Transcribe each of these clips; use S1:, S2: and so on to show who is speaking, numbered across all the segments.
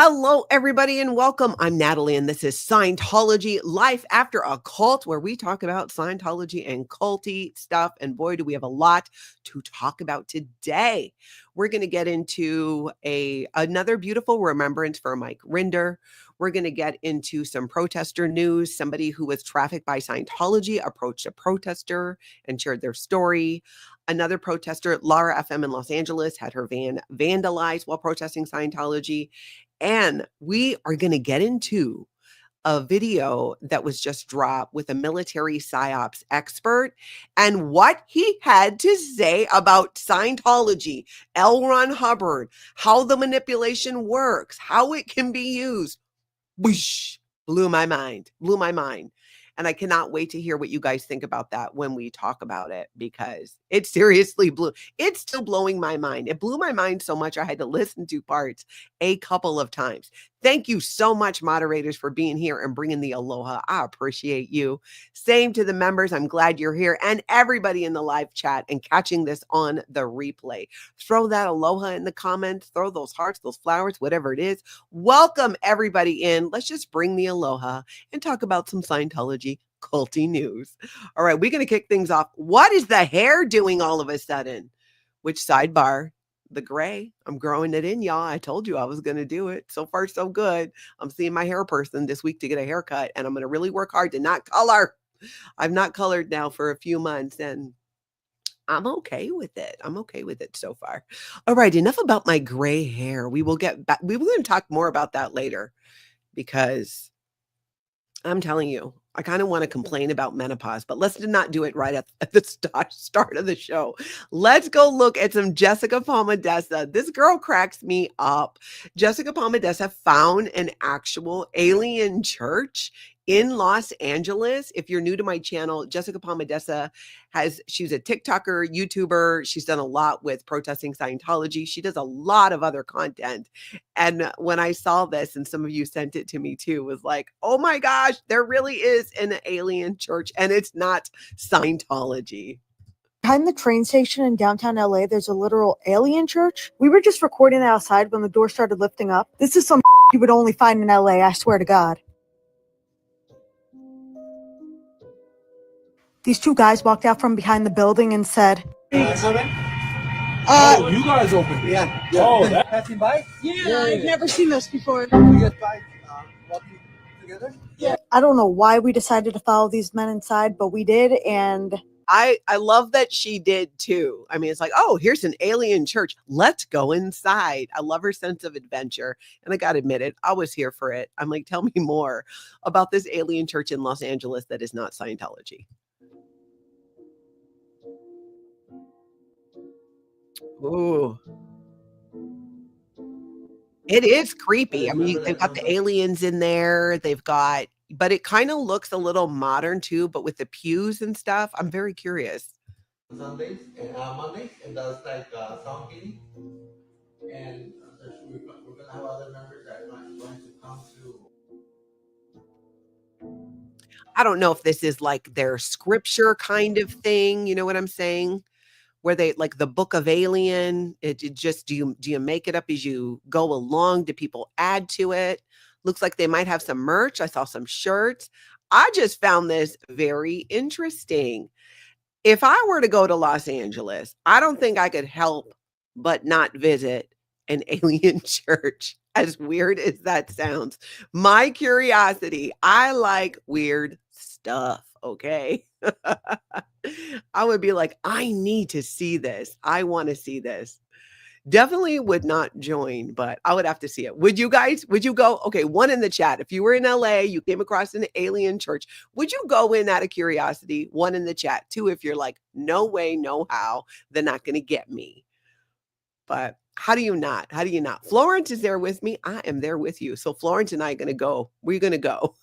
S1: Hello, everybody, and welcome. I'm Natalie, and this is Scientology Life After a Cult, where we talk about Scientology and culty stuff. And boy, do we have a lot to talk about today. We're going to get into another beautiful remembrance for Mike Rinder. We're going to get into some protester news. Somebody who was trafficked by Scientology approached a protester and shared their story. Another protester, Lara FM in Los Angeles, had her van vandalized while protesting Scientology. And we are going to get into a video that was just dropped with a military Psyops expert and what he had to say about Scientology, L. Ron Hubbard, how the manipulation works, how it can be used. Whoosh, blew my mind. And I cannot wait to hear what you guys think about that when we talk about it, because it seriously it's still blowing my mind. It blew my mind so much I had to listen to parts a couple of times. Thank you so much, moderators, for being here and bringing the aloha. I appreciate you. Same to the members. I'm glad you're here, and everybody in the live chat and catching this on the replay. Throw that aloha in the comments. Throw those hearts, those flowers, whatever it is. Welcome everybody in. Let's just bring the aloha and talk about some Scientology culty news. All right, we're going to kick things off. What is the hair doing all of a sudden? Which sidebar? The gray. I'm growing it in, y'all. I told you I was going to do it. So far, so good. I'm seeing my hair person this week to get a haircut, and I'm going to really work hard to not color. I've not colored now for a few months, and I'm okay with it. I'm okay with it so far. All right, enough about my gray hair. We will get back. We will talk more about that later, because I'm telling you, I kind of want to complain about menopause, but let's not do it right at the start of the show. Let's go look at some Jessica Palmadessa. This girl cracks me up. Jessica Palmadessa found an actual alien church in Los Angeles. If you're new to my channel, Jessica Palmadessa she's a TikToker, YouTuber. She's done a lot with protesting Scientology. She does a lot of other content. And when I saw this, and some of you sent it to me too, was like, oh my gosh, there really is an alien church, and it's not Scientology.
S2: Behind the train station in downtown LA, there's a literal alien church. We were just recording outside when the door started lifting up. This is some you would only find in LA, I swear to God. These two guys walked out from behind the building and said,
S3: you guys opened it.
S4: Yeah.
S3: Oh, that
S4: Passing by?
S2: Yeah, I've never seen this before.
S4: You guys by walking together?
S2: Yeah. I don't know why we decided to follow these men inside, but we did, and
S1: I love that she did too. I mean, it's like, oh, here's an alien church. Let's go inside. I love her sense of adventure. And I got to admit it, I was here for it. I'm like, tell me more about this alien church in Los Angeles that is not Scientology. Ooh. It is creepy. I mean, they've got the aliens in there. But it kind of looks a little modern too, but with the pews and stuff. I'm very curious.
S4: Sundays and Mondays, and that's like sound healing. And we're going to have other members that are going to come to.
S1: I don't know if this is like their scripture kind of thing. You know what I'm saying? Where they like the Book of Alien. It just, do you make it up as you go along? Do people add to it? Looks like they might have some merch. I saw some shirts. I just found this very interesting. If I were to go to Los Angeles, I don't think I could help but not visit an alien church, as weird as that sounds. My curiosity, I like weird stuff, okay? I would be like, I need to see this. I want to see this. Definitely would not join, but I would have to see it. Would you guys? Would you go? Okay, one in the chat. If you were in LA, you came across an alien church, would you go in out of curiosity? One in the chat. Two, if you're like, no way, no how, they're not going to get me. But how do you not? How do you not? Florence is there with me. I am there with you. So Florence and I are going to go. We're going to go.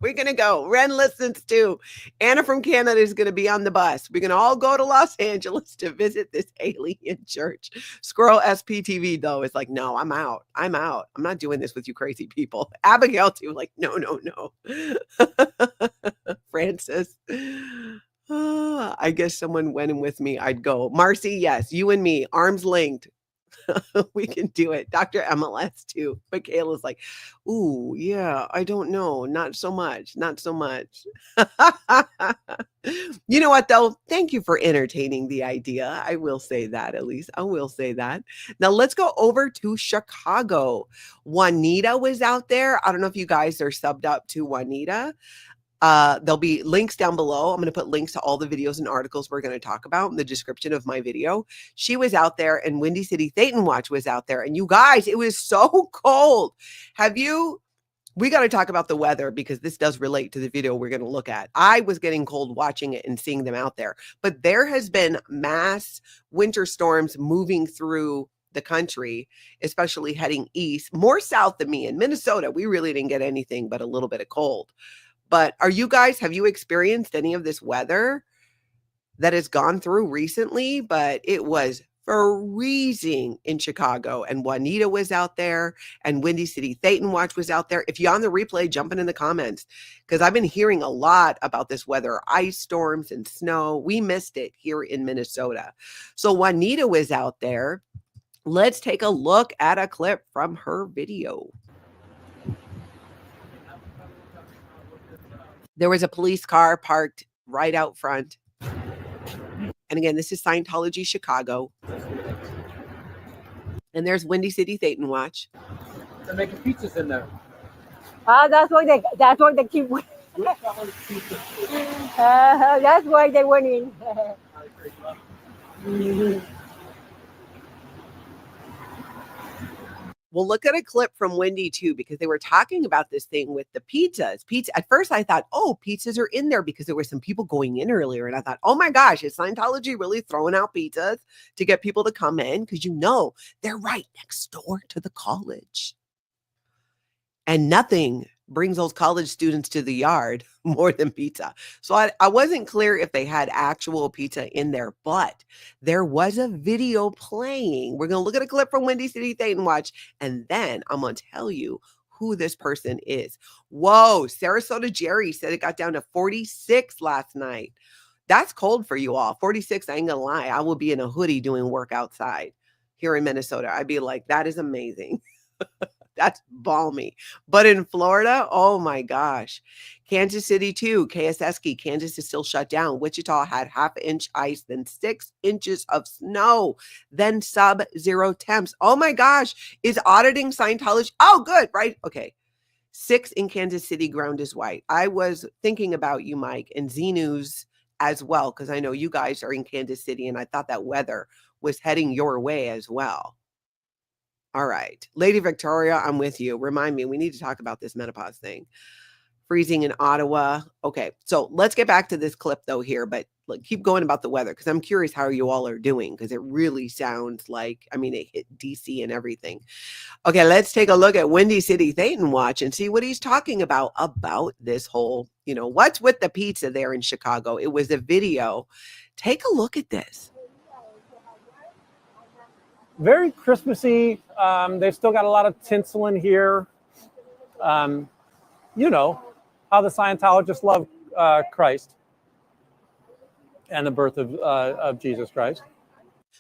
S1: We're going to go. Ren listens too. Anna from Canada is going to be on the bus. We're going to all go to Los Angeles to visit this alien church. Squirrel SPTV though is like, no, I'm out. I'm not doing this with you crazy people. Abigail too, like, no. Francis. I guess someone went in with me. I'd go. Marcy, yes. You and me, arms linked. We can do it. Dr. MLS too. Michaela's like, ooh, yeah, I don't know. Not so much. Not so much. You know what, though? Thank you for entertaining the idea. I will say that, at least. I will say that. Now, let's go over to Chicago. Juanita was out there. I don't know if you guys are subbed up to Juanita. There'll be links down below. I'm going to put links to all the videos and articles we're going to talk about in the description of my video. She was out there, and Windy City Thetan Watch was out there. And you guys, it was so cold. We got to talk about the weather because this does relate to the video we're going to look at. I was getting cold watching it and seeing them out there, but there has been mass winter storms moving through the country, especially heading east, more south than me. In Minnesota, we really didn't get anything but a little bit of cold. But have you experienced any of this weather that has gone through recently? But it was freezing in Chicago, and Juanita was out there, and Windy City Thetan Watch was out there. If you're on the replay, jump in the comments, because I've been hearing a lot about this weather, ice storms and snow. We missed it here in Minnesota. So Juanita was out there. Let's take a look at a clip from her video. There was a police car parked right out front. And again, this is Scientology Chicago. And there's Windy City Thetan Watch.
S3: They're making pizzas in there.
S5: That's why they keep winning. That's why they went in.
S1: We'll look at a clip from Wendy too, because they were talking about this thing with the pizzas. At first I thought, oh, pizzas are in there because there were some people going in earlier. And I thought, oh my gosh, is Scientology really throwing out pizzas to get people to come in? Because they're right next door to the college. And nothing brings those college students to the yard more than pizza. So I wasn't clear if they had actual pizza in there, but there was a video playing. We're going to look at a clip from Windy City Thetan Watch, and then I'm going to tell you who this person is. Whoa, Sarasota Jerry said it got down to 46 last night. That's cold for you all. 46, I ain't going to lie. I will be in a hoodie doing work outside here in Minnesota. I'd be like, that is amazing. That's balmy. But in Florida, oh my gosh. Kansas City too, KSSK, Kansas is still shut down. Wichita had 1/2 inch ice, then 6 inches of snow, then sub-zero temps. Oh my gosh. Is auditing Scientology? Oh, good, right? Okay. 6 in Kansas City, ground is white. I was thinking about you, Mike, and Z News as well, because I know you guys are in Kansas City, and I thought that weather was heading your way as well. All right. Lady Victoria, I'm with you. Remind me, we need to talk about this menopause thing. Freezing in Ottawa. Okay. So let's get back to this clip though here, but keep going about the weather because I'm curious how you all are doing because it really sounds like, it hit DC and everything. Okay. Let's take a look at Windy City Thetan Watch and see what he's talking about this whole, what's with the pizza there in Chicago. It was a video. Take a look at this.
S3: Very Christmassy. They've still got a lot of tinsel in here. You know how the Scientologists love Christ and the birth of Jesus Christ.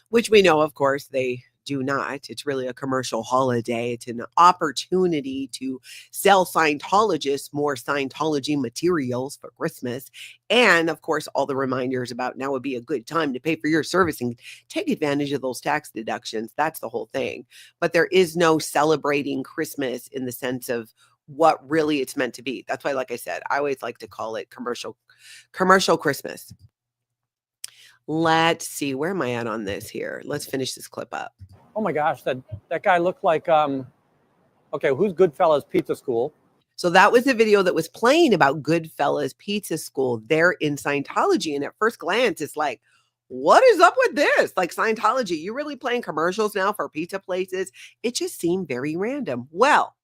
S1: Which we know, of course, they do not. It's really a commercial holiday. It's an opportunity to sell Scientologists more Scientology materials for Christmas. And of course, all the reminders about now would be a good time to pay for your service and take advantage of those tax deductions. That's the whole thing. But there is no celebrating Christmas in the sense of what really it's meant to be. That's why, like I said, I always like to call it commercial Christmas. Let's see, where am I at on this here? Let's finish this clip up.
S3: Oh my gosh, that guy looked like, okay, who's Goodfellas Pizza School?
S1: So that was a video that was playing about Goodfellas Pizza School there in Scientology. And at first glance, it's like, what is up with this? Like Scientology, you really playing commercials now for pizza places? It just seemed very random. Well,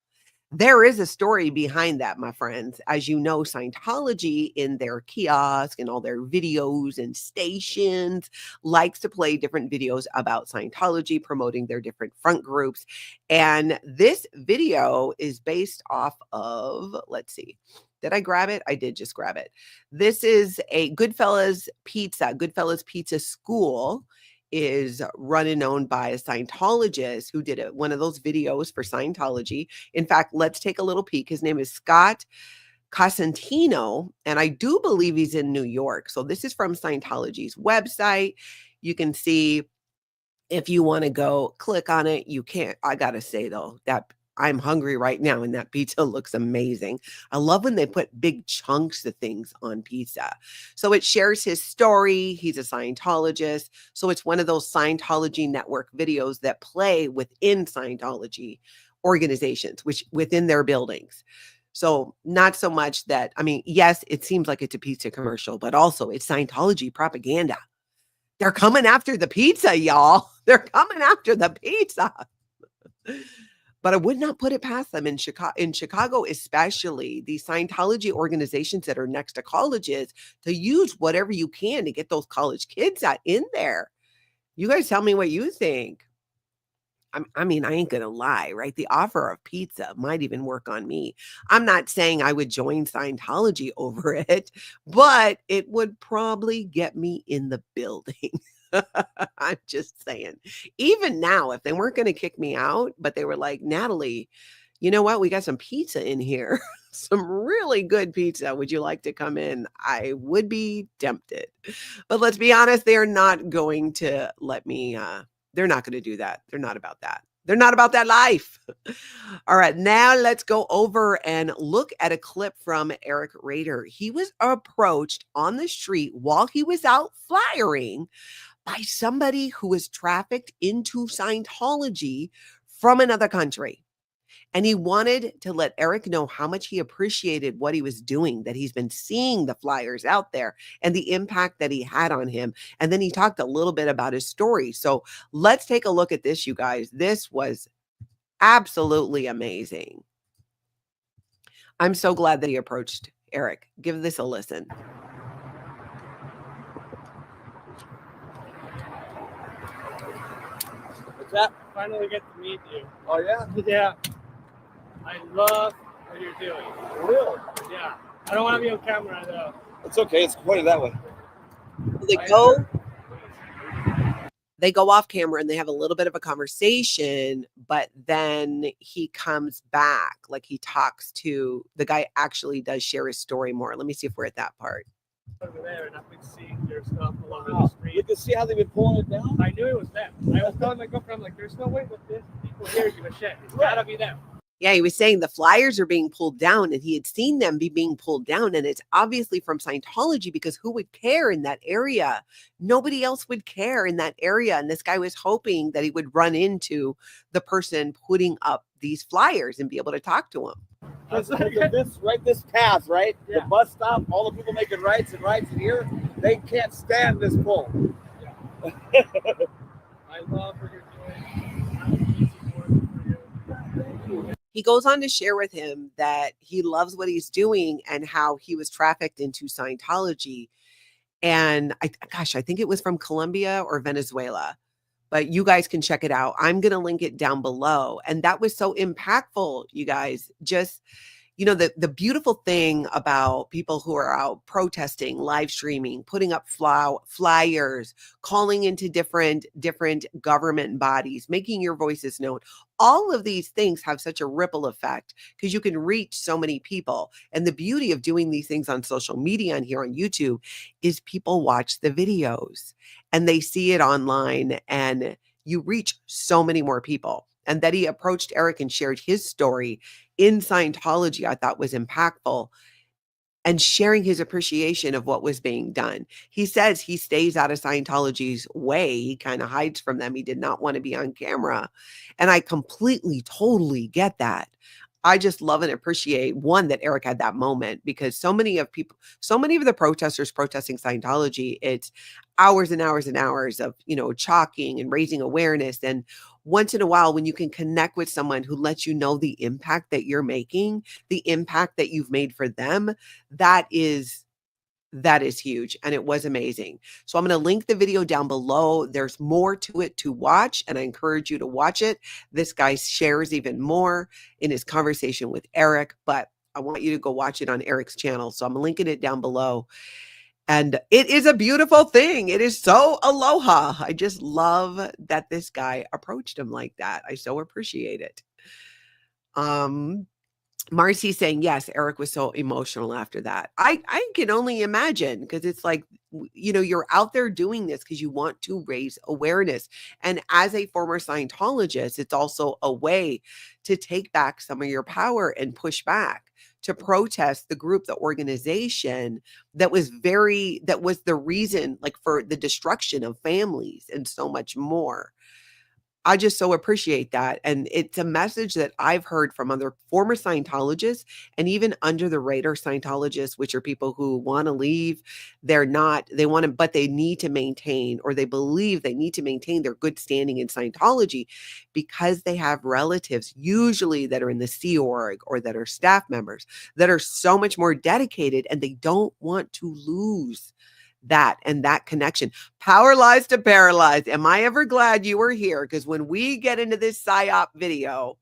S1: there is a story behind that, my friends. As you know, Scientology in their kiosk and all their videos and stations likes to play different videos about Scientology, promoting their different front groups. And this video is based off of, let's see, did I grab it? I did just grab it. This is a Goodfellas Pizza School is run and owned by a Scientologist who did one of those videos for Scientology. In fact, let's take a little peek. His name is Scot Costentino, and I do believe he's in New York. So this is from Scientology's website. You can see, if you want to go click on it, you can't. I got to say, though, that I'm hungry right now, and that pizza looks amazing. I love when they put big chunks of things on pizza. So it shares his story. He's a Scientologist. So it's one of those Scientology network videos that play within Scientology organizations, which within their buildings. So not so much that, I mean, yes, it seems like it's a pizza commercial, but also it's Scientology propaganda. They're coming after the pizza, y'all. They're coming after the pizza. But I would not put it past them in Chicago, especially the Scientology organizations that are next to colleges, to use whatever you can to get those college kids in there. You guys tell me what you think. I mean, I ain't going to lie, right? The offer of pizza might even work on me. I'm not saying I would join Scientology over it, but it would probably get me in the building. I'm just saying. Even now, if they weren't going to kick me out, but they were like, Natalie, you know what? We got some pizza in here. Some really good pizza. Would you like to come in? I would be tempted. But let's be honest, they are not going to let me... They're not going to do that. They're not about that. They're not about that life. All right, now let's go over and look at a clip from Eric Rader. He was approached on the street while he was out flyering by somebody who was trafficked into Scientology from another country. And he wanted to let Eric know how much he appreciated what he was doing, that he's been seeing the flyers out there and the impact that he had on him. And then he talked a little bit about his story. So let's take a look at this, you guys. This was absolutely amazing. I'm so glad that he approached Eric. Give this a listen.
S6: What's that? Finally get to meet you.
S4: Oh, yeah?
S6: Yeah. I love what you're doing.
S4: Really?
S6: Yeah. I don't want to be on camera, though.
S4: It's okay. It's pointed that way.
S1: They go off camera and they have a little bit of a conversation, but then he comes back. Like, he talks to the guy, actually does share his story more. Let me see if we're at that part.
S6: Over there, and I've been seeing their stuff all over the street.
S4: You can see how they've been pulling it down?
S6: I knew it was them. I was telling my girlfriend, I'm like, there's no way that this people here give a shit. It's gotta be them.
S1: Yeah, he was saying the flyers are being pulled down, and he had seen them being pulled down, and it's obviously from Scientology, because who would care in that area? Nobody else would care in that area. And this guy was hoping that he would run into the person putting up these flyers and be able to talk to him.
S4: This path, right?
S6: Yeah.
S4: The bus stop, all the people making rights and here, they can't stand this pull.
S6: Yeah. I love what you're doing. I'm easy working for you. Thank you.
S1: He goes on to share with him that he loves what he's doing and how he was trafficked into Scientology. And I think it was from Colombia or Venezuela, but you guys can check it out. I'm going to link it down below. And that was so impactful, you guys. Just, you know, the beautiful thing about people who are out protesting, live streaming, putting up flyers, calling into different government bodies, making your voices known. All of these things have such a ripple effect because you can reach so many people. And the beauty of doing these things on social media and here on YouTube is people watch the videos and they see it online, and you reach so many more people. And that he approached Eric and shared his story in Scientology, I thought was impactful, and sharing his appreciation of what was being done. He says he stays out of Scientology's way. He kind of hides from them. He did not want to be on camera. And I completely, totally get that. I just love and appreciate, one, that Eric had that moment, because so many of the protesters protesting Scientology, it's hours and hours and hours of, talking and raising awareness. And once in a while, when you can connect with someone who lets you know the impact that you're making, the impact that you've made for them, that is huge. And it was amazing. So I'm going to link the video down below. There's more to it to watch, and I encourage you to watch it. This guy shares even more in his conversation with Eric, but I want you to go watch it on Eric's channel. So I'm linking it down below. And it is a beautiful thing. It is so aloha. I just love that this guy approached him like that. I so appreciate it. Marcy saying, yes, Eric was so emotional after that. I can only imagine, because it's like, you know, you're out there doing this because you want to raise awareness. And as a former Scientologist, it's also a way to take back some of your power and push back, to protest the group, the organization that was the reason, like, for the destruction of families and so much more. I just so appreciate that. And it's a message that I've heard from other former Scientologists and even under the radar Scientologists, which are people who want to leave. They want to, but they need to maintain, or they believe they need to maintain their good standing in Scientology because they have relatives, usually that are in the Sea Org or that are staff members, that are so much more dedicated, and they don't want to lose that and that connection. Power lies to paralyze. Am I ever glad you were here? Because when we get into this psyop video,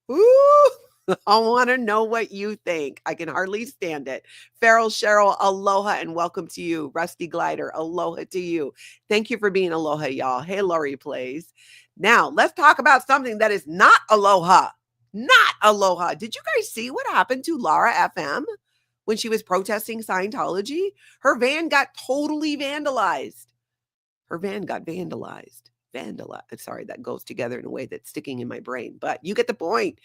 S1: I want to know what you think. I can hardly stand it. Farrell Cheryl, aloha and welcome to you. Rusty Glider, aloha to you. Thank you for being aloha, y'all. Hey, Lori Plays. Now, let's talk about something that is not aloha. Not aloha. Did you guys see what happened to Lara FM? When she was protesting Scientology, her van got totally vandalized. Her van got vandalized. Sorry, that goes together in a way that's sticking in my brain, but you get the point.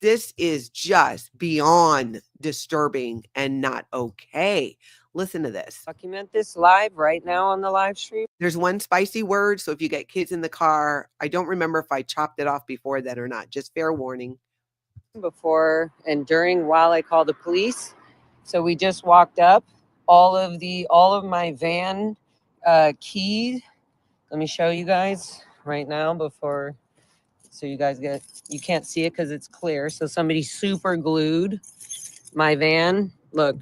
S1: This is just beyond disturbing and not okay. Listen to this.
S7: Document this live right now on the live stream.
S1: There's one spicy word, so if you get kids in the car, I don't remember if I chopped it off before that or not. Just fair warning.
S7: Before and during while I call the police. So we just walked up. All of my van keys. Let me show you guys right now before, so you guys you can't see it because it's clear. So somebody super glued my van. Look,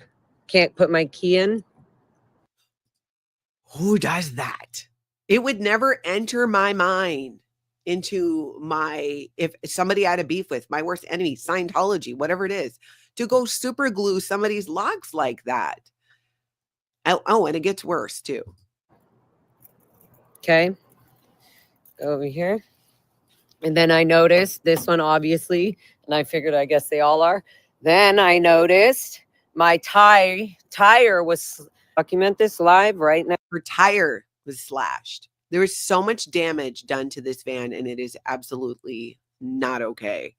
S7: can't put my key in.
S1: Who does that? It would never enter my mind into if somebody I had a beef with, my worst enemy, Scientology, whatever it is, to go super glue somebody's locks like that. Oh, and it gets worse too.
S7: Okay. Go over here. And then I noticed this one, obviously, and I figured, I guess they all are. Then I noticed my tire was, document this live right now.
S1: Her tire was slashed. There was so much damage done to this van, and it is absolutely not okay.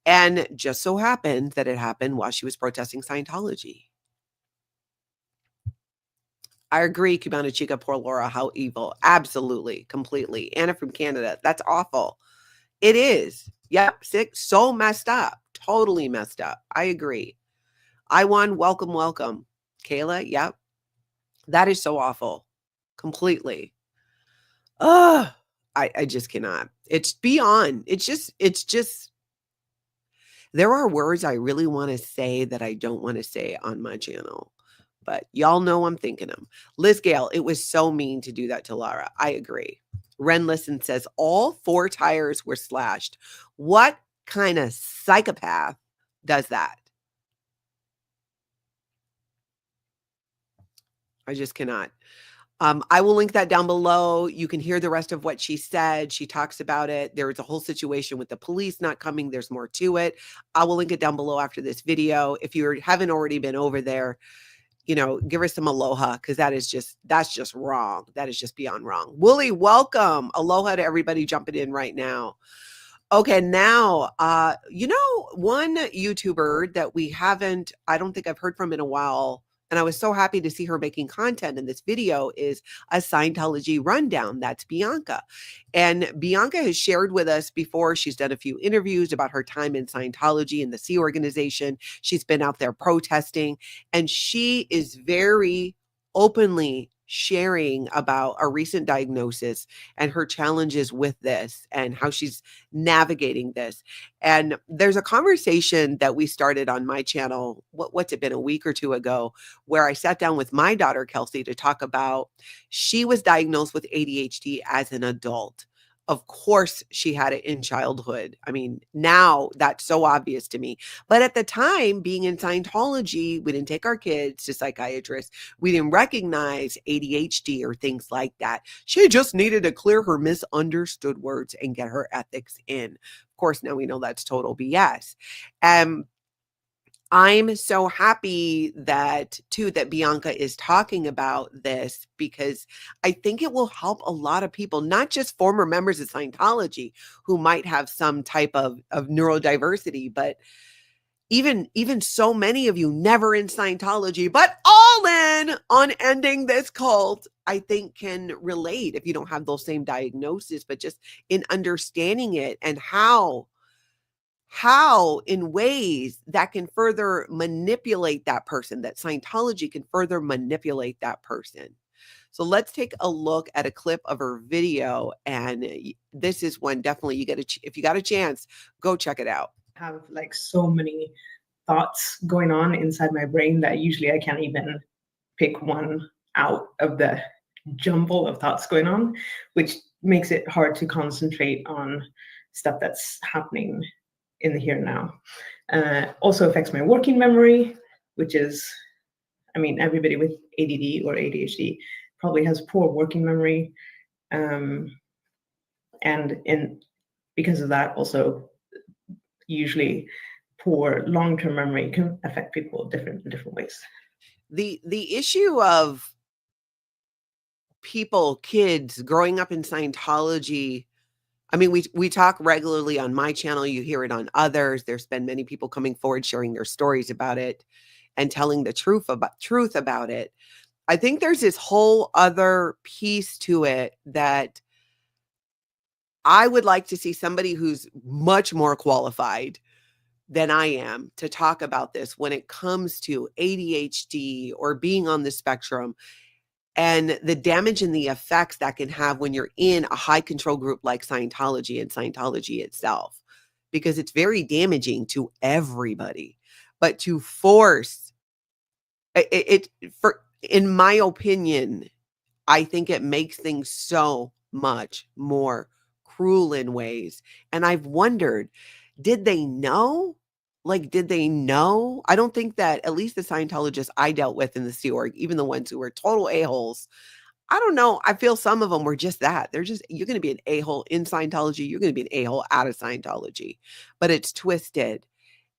S1: And just so happened that it happened while she was protesting Scientology. I agree, Cubana Chica, poor Laura, how evil. Absolutely, completely. Anna from Canada, that's awful. It is. Yep, sick, so messed up. Totally messed up. I agree. Iwan, welcome, welcome. Kayla, yep. That is so awful. Completely. I just cannot. It's beyond. It's just, there are words I really want to say that I don't want to say on my channel, but y'all know I'm thinking them. Liz Gale, it was so mean to do that to Lara. I agree. Ren Listen says all 4 tires were slashed. What kind of psychopath does that? I just cannot. I will link that down below. You can hear the rest of what she said. She talks about it. There was a whole situation with the police not coming. There's more to it. I will link it down below after this video. If you haven't already been over there, you know, give her some aloha, because that's just wrong. That is just beyond wrong. Wooly, welcome. Aloha to everybody jumping in right now. Okay, now, you know, one YouTuber that I don't think I've heard from in a while, and I was so happy to see her making content in this video, is a Scientology Rundown. That's Bianca. And Bianca has shared with us before. She's done a few interviews about her time in Scientology and the Sea organization. She's been out there protesting, and she is very openly sharing about a recent diagnosis and her challenges with this and how she's navigating this. And there's a conversation that we started on my channel, what's it been, a week or 2 ago, where I sat down with my daughter, Kelsey, to talk about, she was diagnosed with ADHD as an adult. Of course, she had it in childhood. I mean, now that's so obvious to me. But at the time, being in Scientology, we didn't take our kids to psychiatrists. We didn't recognize ADHD or things like that. She just needed to clear her misunderstood words and get her ethics in. Of course, now we know that's total BS. I'm so happy that Bianca is talking about this, because I think it will help a lot of people, not just former members of Scientology who might have some type of neurodiversity, but even so many of you never in Scientology, but all in on ending this cult, I think can relate if you don't have those same diagnoses, but just in understanding it and how in ways that can further manipulate that person, that Scientology can further manipulate that person. So let's take a look at a clip of her video. And this is one definitely if you got a chance, go check it out.
S8: I have like so many thoughts going on inside my brain that usually I can't even pick one out of the jumble of thoughts going on, which makes it hard to concentrate on stuff that's happening in the here and now. Also affects my working memory, which is, I mean, everybody with ADD or ADHD probably has poor working memory. And because of that, also usually poor long-term memory can affect people in different ways.
S1: The issue of kids growing up in Scientology, I mean, we talk regularly on my channel. You hear it on others. There's been many people coming forward, sharing their stories about it and telling the truth about it. I think there's this whole other piece to it that I would like to see somebody who's much more qualified than I am to talk about this when it comes to ADHD or being on the spectrum, and the damage and the effects that can have when you're in a high control group like Scientology and Scientology itself, because it's very damaging to everybody. But to force in my opinion, I think it makes things so much more cruel in ways. And I've wondered, did they know? Did they know? I don't think that, at least the Scientologists I dealt with in the Sea Org, even the ones who were total a-holes, I don't know. I feel some of them were just that. You're going to be an a-hole in Scientology. You're going to be an a-hole out of Scientology. But it's twisted.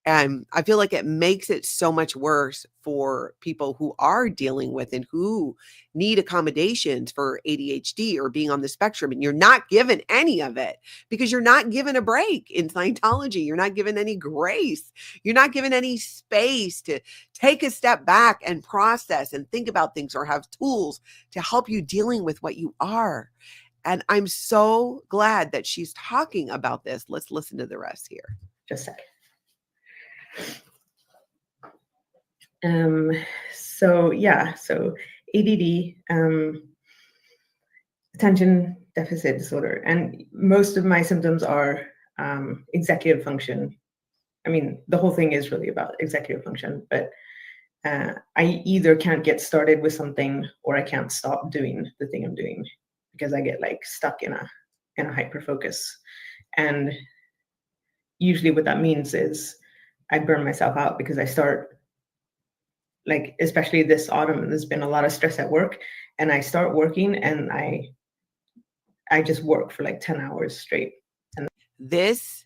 S1: And I feel like it makes it so much worse for people who are dealing with and who need accommodations for ADHD or being on the spectrum. And you're not given any of it because you're not given a break in Scientology. You're not given any grace. You're not given any space to take a step back and process and think about things or have tools to help you dealing with what you are. And I'm so glad that she's talking about this. Let's listen to the rest here.
S8: Just a second. So ADD, attention deficit disorder, and most of my symptoms are executive function. I mean, the whole thing is really about executive function, but I either can't get started with something or I can't stop doing the thing I'm doing because I get like stuck in a hyper focus. And usually what that means is I burn myself out because I start, like, especially this autumn, there's been a lot of stress at work, and I start working and I just work for like 10 hours straight. And
S1: this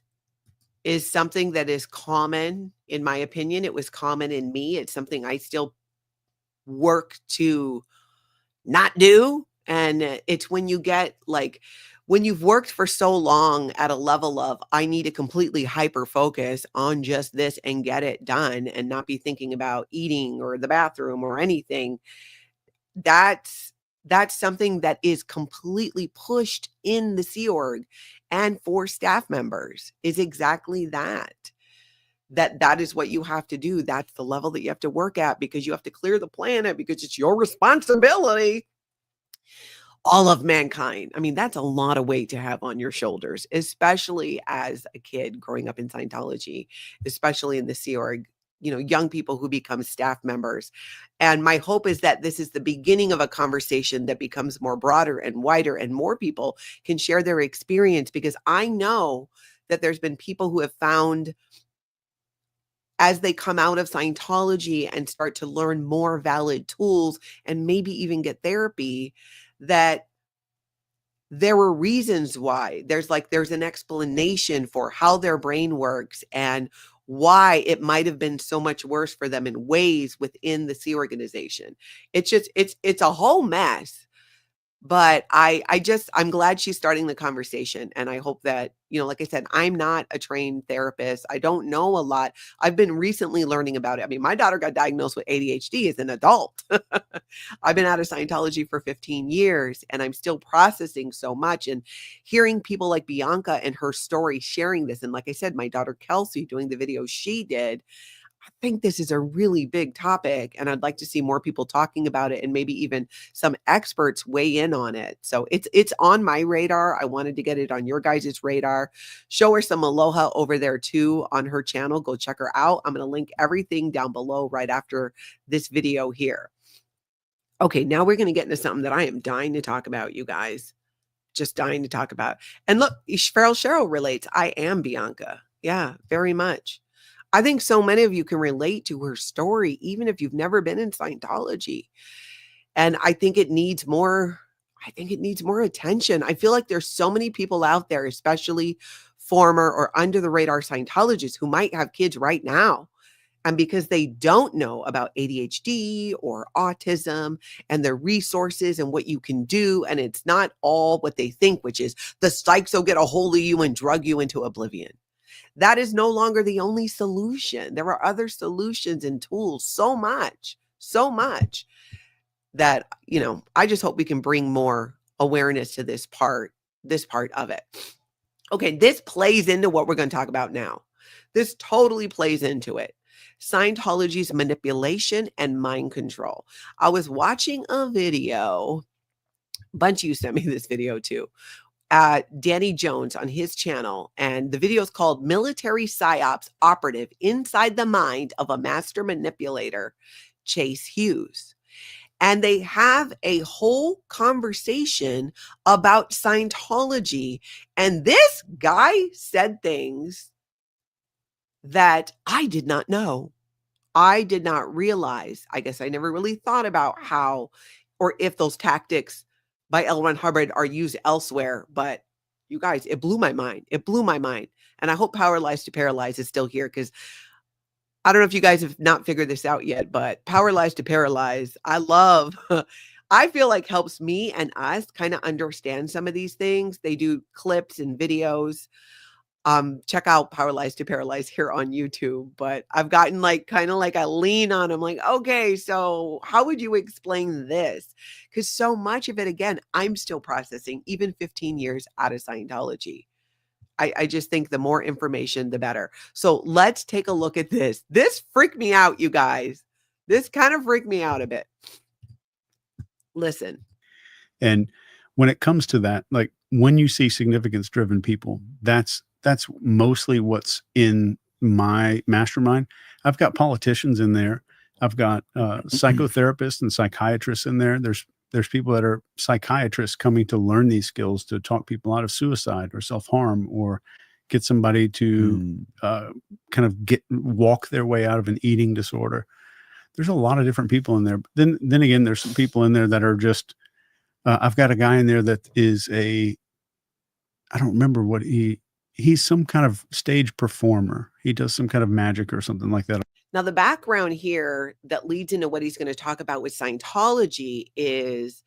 S1: is something that is common, in my opinion. It was common in me. It's something I still work to not do. And it's when you get when you've worked for so long at a level of, I need to completely hyper focus on just this and get it done and not be thinking about eating or the bathroom or anything. That's something that is completely pushed in the Sea Org and for staff members, is exactly that is what you have to do. That's the level that you have to work at, because you have to clear the planet, because it's your responsibility. All of mankind. I mean, that's a lot of weight to have on your shoulders, especially as a kid growing up in Scientology, especially in the Sea Org. young people who become staff members. And my hope is that this is the beginning of a conversation that becomes more broader and wider, and more people can share their experience, because I know that there's been people who have found, as they come out of Scientology and start to learn more valid tools and maybe even get therapy, that there were reasons why. There's an explanation for how their brain works and why it might have been so much worse for them in ways within the Sea organization. It's a whole mess. But I'm glad she's starting the conversation. And I hope that, like I said, I'm not a trained therapist. I don't know a lot. I've been recently learning about it. I mean, my daughter got diagnosed with ADHD as an adult. I've been out of Scientology for 15 years and I'm still processing so much, and hearing people like Bianca and her story sharing this. And like I said, my daughter Kelsey doing the video she did. I think this is a really big topic, and I'd like to see more people talking about it, and maybe even some experts weigh in on it. So it's on my radar. I wanted to get it on your guys' radar. Show her some aloha over there too on her channel. Go check her out. I'm going to link everything down below right after this video here. Okay, now we're going to get into something that I am dying to talk about, you guys. Just dying to talk about. And look, Feral Cheryl relates. I am Bianca. Yeah, very much. I think so many of you can relate to her story, even if you've never been in Scientology. And I think it needs more attention. I feel like there's so many people out there, especially former or under the radar Scientologists, who might have kids right now. And because they don't know about ADHD or autism and the resources and what you can do, and it's not all what they think, which is the psychs will get a hold of you and drug you into oblivion. That is no longer the only solution. There are other solutions and tools, so much that, I just hope we can bring more awareness to this part of it. Okay, this plays into what we're going to talk about now. This totally plays into it. Scientology's manipulation and mind control. I was watching a video. A bunch of you sent me this video too. Danny Jones on his channel, and the video is called Military Psyops Operative Inside the Mind of a Master Manipulator, Chase Hughes. And they have a whole conversation about Scientology. And this guy said things that I did not know. I did not realize. I guess I never really thought about how or if those tactics by L. Ron Hubbard are used elsewhere. But you guys, it blew my mind. It blew my mind. And I hope Power Lies to Paralyze is still here, because I don't know if you guys have not figured this out yet, but Power Lies to Paralyze, I feel like helps me and us kind of understand some of these things. They do clips and videos. Check out Power Lies to Paralyze here on YouTube. But I've gotten kind of like a lean on them, like, okay, so how would you explain this? Because so much of it, again, I'm still processing, even 15 years out of Scientology. I just think the more information, the better. So let's take a look at this. This freaked me out, you guys. This kind of freaked me out a bit. Listen.
S9: And when it comes to that, like when you see significance-driven people, that's mostly what's in my mastermind. I've got politicians in there. I've got psychotherapists and psychiatrists in there. There's people that are psychiatrists coming to learn these skills to talk people out of suicide or self-harm, or get somebody to kind of walk their way out of an eating disorder. There's a lot of different people in there. Then again, there's some people in there that are just, I've got a guy in there that is I don't remember what he's some kind of stage performer. He does some kind of magic or something like that.
S1: Now, the background here that leads into what he's going to talk about with Scientology is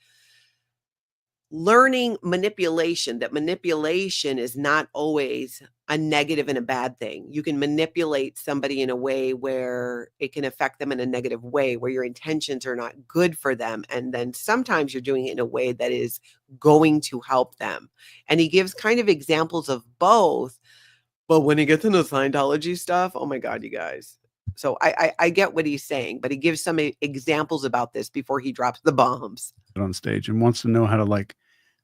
S1: learning manipulation, that manipulation is not always a negative and a bad thing. You can manipulate somebody in a way where it can affect them in a negative way, where your intentions are not good for them. And then sometimes you're doing it in a way that is going to help them. And he gives kind of examples of both. But when he gets into Scientology stuff, oh my God, you guys. So I get what he's saying, but he gives some examples about this before he drops the bombs
S9: on stage, and wants to know how to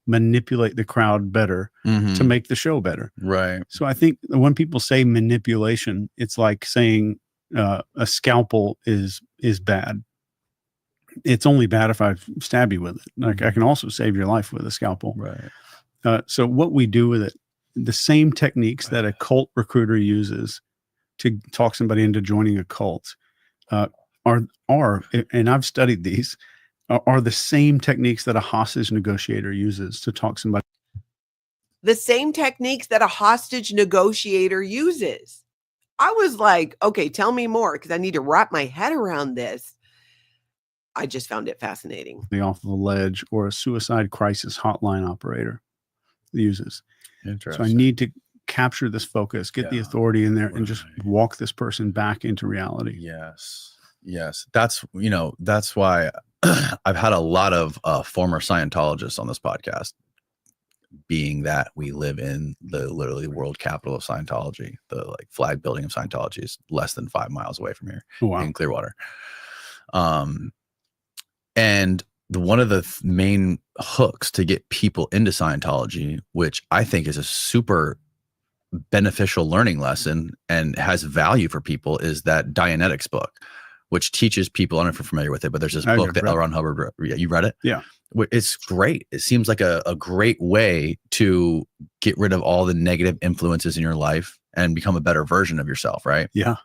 S9: manipulate the crowd better to make the show better.
S10: Right.
S9: So I think when people say manipulation, it's like saying a scalpel is bad. It's only bad if I stab you with it. Like I can also save your life with a scalpel.
S10: Right.
S9: So what we do with it, the same techniques that a cult recruiter uses to talk somebody into joining a cult are, and I've studied these, are the same techniques that a hostage negotiator uses to talk somebody.
S1: The same techniques that a hostage negotiator uses. I was like, okay, tell me more, because I need to wrap my head around this. I just found it fascinating.
S9: Off of a ledge, or a suicide crisis hotline operator uses. So I need to capture this focus, get the authority in there, and just walk this person back into reality.
S10: Yes. That's why I've had a lot of former Scientologists on this podcast, being that we live in the literally world capital of Scientology. The like flag building of Scientology is less than 5 miles away from here in Clearwater. And one of the main hooks to get people into Scientology, which I think is a super beneficial learning lesson and has value for people, is that Dianetics book, which teaches people, I don't know if you're familiar with it, but there's this book that L. Ron Hubbard wrote. You read it?
S9: Yeah.
S10: It's great. It seems like a great way to get rid of all the negative influences in your life and become a better version of yourself, right?
S9: Yeah.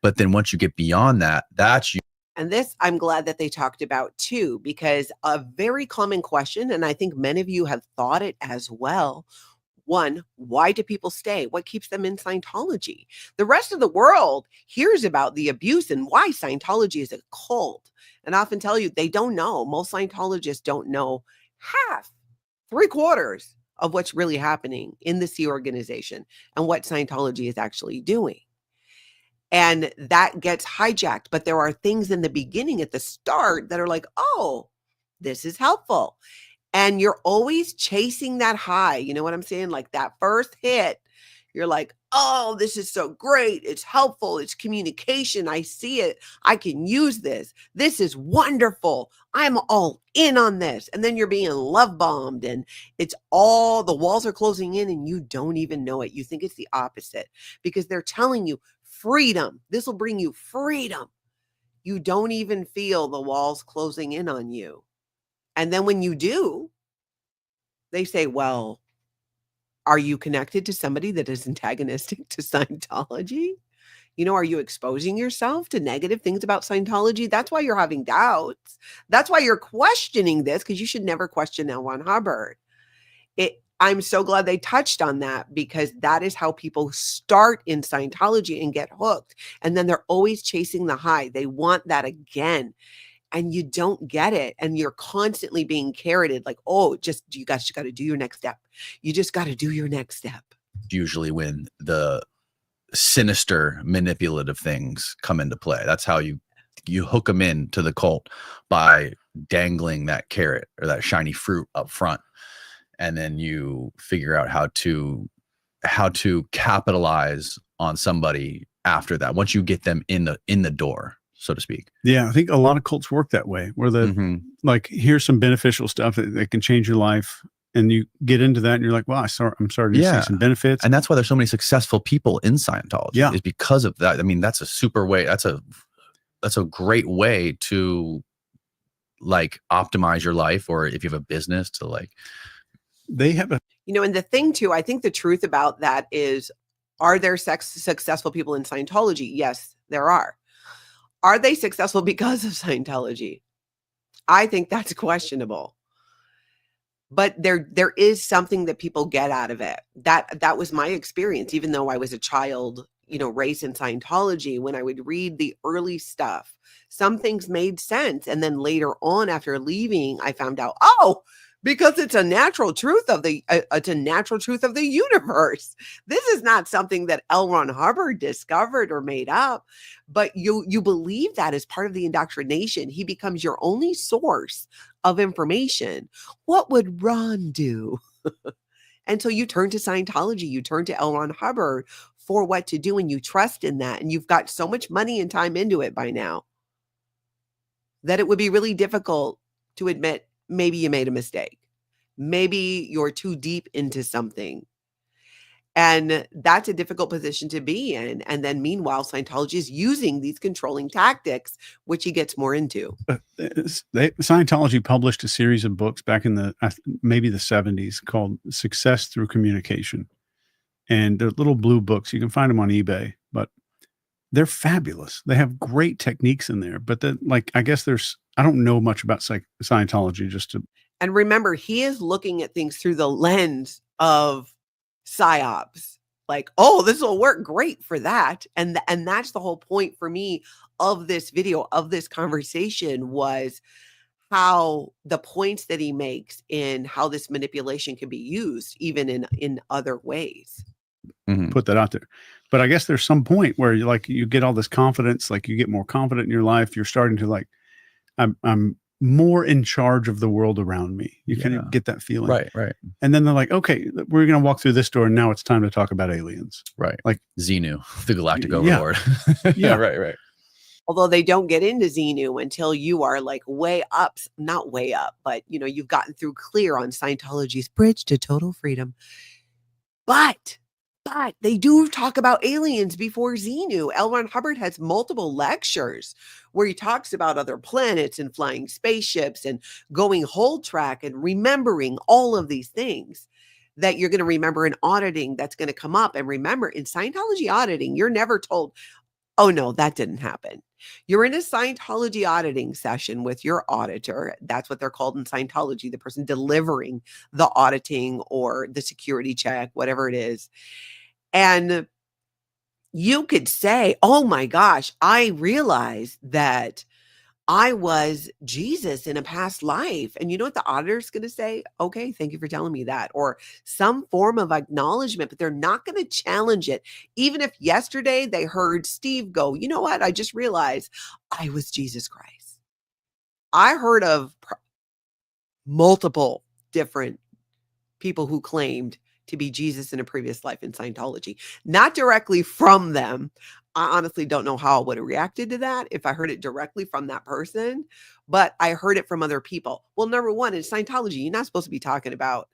S10: But then once you get beyond that, that's you.
S1: And this, I'm glad that they talked about too, because a very common question, and I think many of you have thought it as well. One, why do people stay? What keeps them in Scientology? The rest of the world hears about the abuse and why Scientology is a cult. And I often tell you, they don't know. Most Scientologists don't know half, 3/4 of what's really happening in the Sea organization and what Scientology is actually doing. And that gets hijacked. But there are things in the beginning at the start that are like, oh, this is helpful. And you're always chasing that high. You know what I'm saying? Like that first hit, you're like, oh, this is so great. It's helpful. It's communication. I see it. I can use this. This is wonderful. I'm all in on this. And then you're being love bombed and it's all, the walls are closing in and you don't even know it. You think it's the opposite because they're telling you freedom. This will bring you freedom. You don't even feel the walls closing in on you. And then when you do, they say, well, are you connected to somebody that is antagonistic to Scientology? You know, are you exposing yourself to negative things about Scientology? That's why you're having doubts. That's why you're questioning this, because you should never question L. Ron Hubbard. I'm so glad they touched on that, because that is how people start in Scientology and get hooked. And then they're always chasing the high. They want that again. And you don't get it. And you're constantly being carroted like, oh, you guys got to do your next step. You just got to do your next step.
S10: Usually when the sinister manipulative things come into play, that's how you hook them into the cult, by dangling that carrot or that shiny fruit up front. And then you figure out how to capitalize on somebody after that, once you get them in the door, so to speak.
S9: Yeah, I think a lot of cults work that way, where like, here's some beneficial stuff that can change your life, and you get into that, and you're like, "Wow, I'm starting to see some benefits."
S10: And that's why there's so many successful people in Scientology.
S9: Yeah,
S10: is because of that. I mean, that's a super way. That's a great way to like optimize your life, or if you have a business, to like.
S9: They have a,
S1: and the thing too, I think the truth about that is, are there successful people in Scientology? Yes, there are. Are they successful because of Scientology? I think that's questionable. But there is something that people get out of it. That was my experience, even though I was a child, raised in Scientology. When I would read the early stuff, some things made sense. And then later on, after leaving, I found out, because it's a natural truth of the universe. This is not something that L. Ron Hubbard discovered or made up, but you believe that as part of the indoctrination. He becomes your only source of information. What would Ron do? And so you turn to Scientology, you turn to L. Ron Hubbard for what to do, and you trust in that, and you've got so much money and time into it by now that it would be really difficult to admit maybe you made a mistake. Maybe you're too deep into something. And that's a difficult position to be in. And then meanwhile, Scientology is using these controlling tactics, which he gets more into.
S9: Scientology published a series of books back in maybe the 70s called Success Through Communication. And they're little blue books. You can find them on eBay, but they're fabulous. They have great techniques in there. But then, like, I guess I don't know much about Scientology
S1: And remember, he is looking at things through the lens of Psyops. Like, oh, this will work great for that. And that's the whole point for me of this video, of this conversation, was how the points that he makes in how this manipulation can be used even in other ways.
S9: Put that out there. But I guess there's some point where you get all this confidence, like you get more confident in your life. You're starting to I'm more in charge of the world around me. You kind of get that feeling.
S10: Right.
S9: And then they're like, okay, we're going to walk through this door. And now it's time to talk about aliens.
S10: Right.
S9: Like
S10: Xenu, the galactic overlord.
S9: Yeah.
S10: Right.
S1: Although they don't get into Xenu until you are like way up, not way up, but you've gotten through clear on Scientology's bridge to total freedom. But they do talk about aliens before Xenu. L. Ron Hubbard has multiple lectures where he talks about other planets and flying spaceships and going whole track and remembering all of these things that you're going to remember in auditing that's going to come up. And remember, in Scientology auditing, you're never told, oh, no, that didn't happen. You're in a Scientology auditing session with your auditor. That's what they're called in Scientology, the person delivering the auditing or the security check, whatever it is. And you could say, oh my gosh, I realized that I was Jesus in a past life. And you know what the auditor's going to say? Okay, thank you for telling me that. Or some form of acknowledgement, but they're not going to challenge it. Even if yesterday they heard Steve go, you know what? I just realized I was Jesus Christ. I heard of multiple different people who claimed to be Jesus in a previous life in Scientology, not directly from them. I honestly don't know how I would have reacted to that if I heard it directly from that person, but I heard it from other people. Well, number one, in Scientology, you're not supposed to be talking about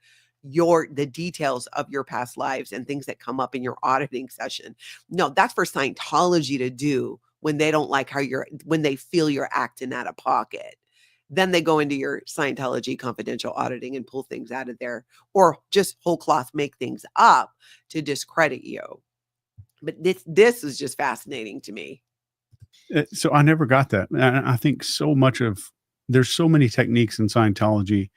S1: the details of your past lives and things that come up in your auditing session. No, that's for Scientology to do when they don't like when they feel you're acting out of pocket. Then they go into your Scientology confidential auditing and pull things out of there, or just whole cloth make things up to discredit you. But this is just fascinating to me.
S9: So I never got that. I think there's so many techniques in Scientology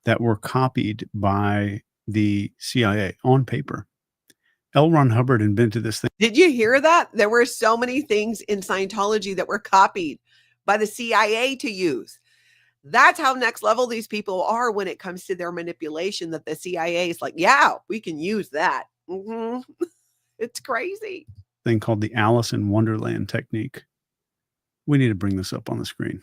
S9: that were copied by the CIA on paper. L. Ron Hubbard invented this thing.
S1: Did you hear that? There were so many things in Scientology that were copied by the CIA to use. That's how next level these people are when it comes to their manipulation, that the CIA is like, yeah, we can use that. It's crazy.
S9: Thing called the Alice in Wonderland technique. We need to bring this up on the screen.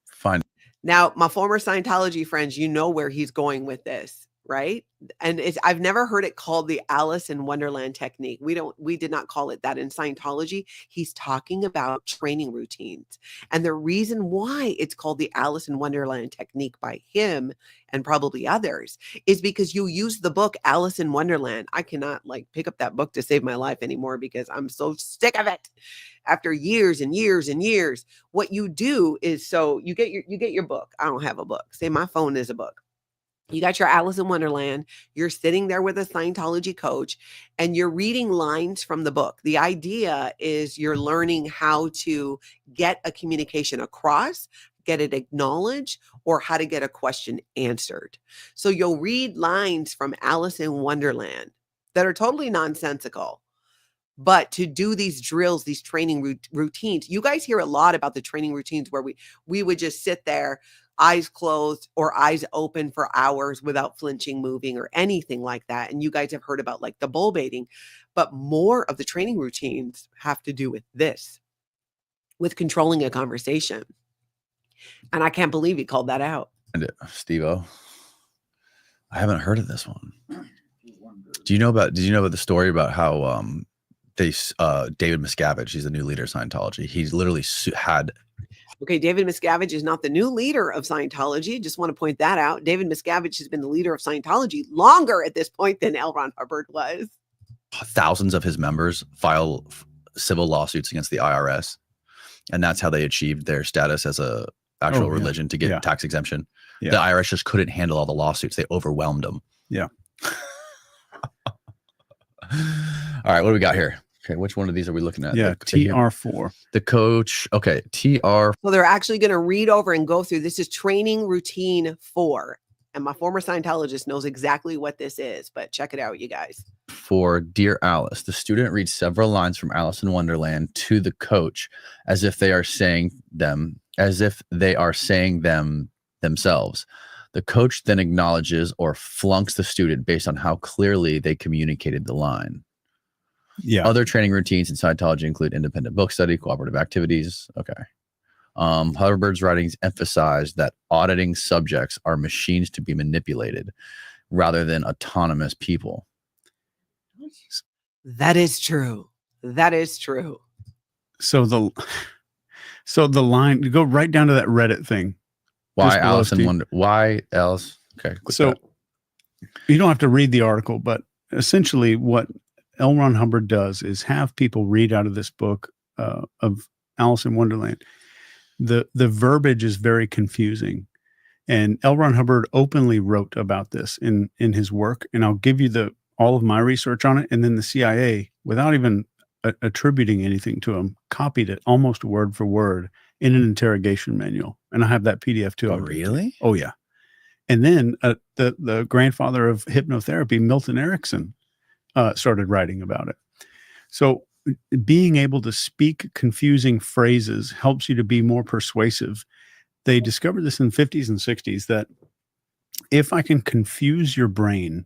S10: Fine.
S1: Now, my former Scientology friends, you know where he's going with this, right? And I've never heard it called the Alice in Wonderland technique. We did not call it that in Scientology. He's talking about training routines. And the reason why it's called the Alice in Wonderland technique by him and probably others is because you use the book Alice in Wonderland. I cannot pick up that book to save my life anymore because I'm so sick of it. After years and years and years, what you do is, so you get your book. I don't have a book. Say my phone is a book. You got your Alice in Wonderland. You're sitting there with a Scientology coach and you're reading lines from the book. The idea is you're learning how to get a communication across, get it acknowledged, or how to get a question answered. So you'll read lines from Alice in Wonderland that are totally nonsensical. But to do these drills, these training routines, you guys hear a lot about the training routines where we would just sit there, eyes closed or eyes open for hours without flinching, moving, or anything like that. And you guys have heard about the bull baiting, but more of the training routines have to do with this, with controlling a conversation. And I can't believe he called that out.
S10: Steve-O, I haven't heard of this one. Did you know about the story about how David Miscavige, he's the new leader of Scientology. He's literally had.
S1: Okay, David Miscavige is not the new leader of Scientology. Just want to point that out. David Miscavige has been the leader of Scientology longer at this point than L. Ron Hubbard was.
S10: thousands of his members file civil lawsuits against the IRS, and that's how they achieved their status as a actual religion to get tax exemption. The IRS just couldn't handle all the lawsuits. They overwhelmed them.
S9: Yeah.
S10: All right, what do we got here? Okay, which one of these are we looking at?
S9: Yeah, TR4.
S10: The coach. Okay, TR.
S1: So they're actually going to read over and go through. This is training routine 4. And my former Scientologist knows exactly what this is, but check it out, you guys.
S10: For Dear Alice, the student reads several lines from Alice in Wonderland to the coach as if they are saying them themselves. The coach then acknowledges or flunks the student based on how clearly they communicated the line.
S9: Yeah.
S10: Other training routines in Scientology include independent book study, cooperative activities. Okay. Hubbard's writings emphasize that auditing subjects are machines to be manipulated rather than autonomous people.
S1: That is true. That is true.
S9: So the line, go right down to that Reddit thing.
S10: Why Alice in Wonder? Why else? Okay.
S9: So you don't have to read the article, but essentially what L. Ron Hubbard does is have people read out of this book of Alice in Wonderland. The verbiage is very confusing, and L. Ron Hubbard openly wrote about this in his work. And I'll give you all of my research on it, and then the CIA, without even attributing anything to him, copied it almost word for word in an interrogation manual. And I have that PDF too.
S10: Oh, really?
S9: Oh, yeah. And then the grandfather of hypnotherapy, Milton Erickson, started writing about it. So being able to speak confusing phrases helps you to be more persuasive. They discovered this in the 50s and 60s, that if I can confuse your brain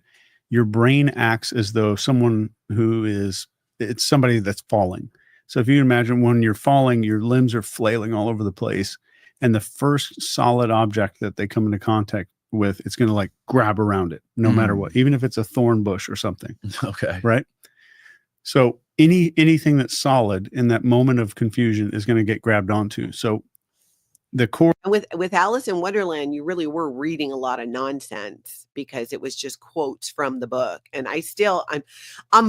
S9: acts as though someone it's somebody that's falling. So if you imagine when you're falling, your limbs are flailing all over the place, and the first solid object that they come into contact with, it's going to like grab around it no matter what, even if it's a thorn bush or something.
S10: Okay.
S9: Right. So anything that's solid in that moment of confusion is going to get grabbed onto. So the core
S1: with Alice in Wonderland, you really were reading a lot of nonsense because it was just quotes from the book. And I'm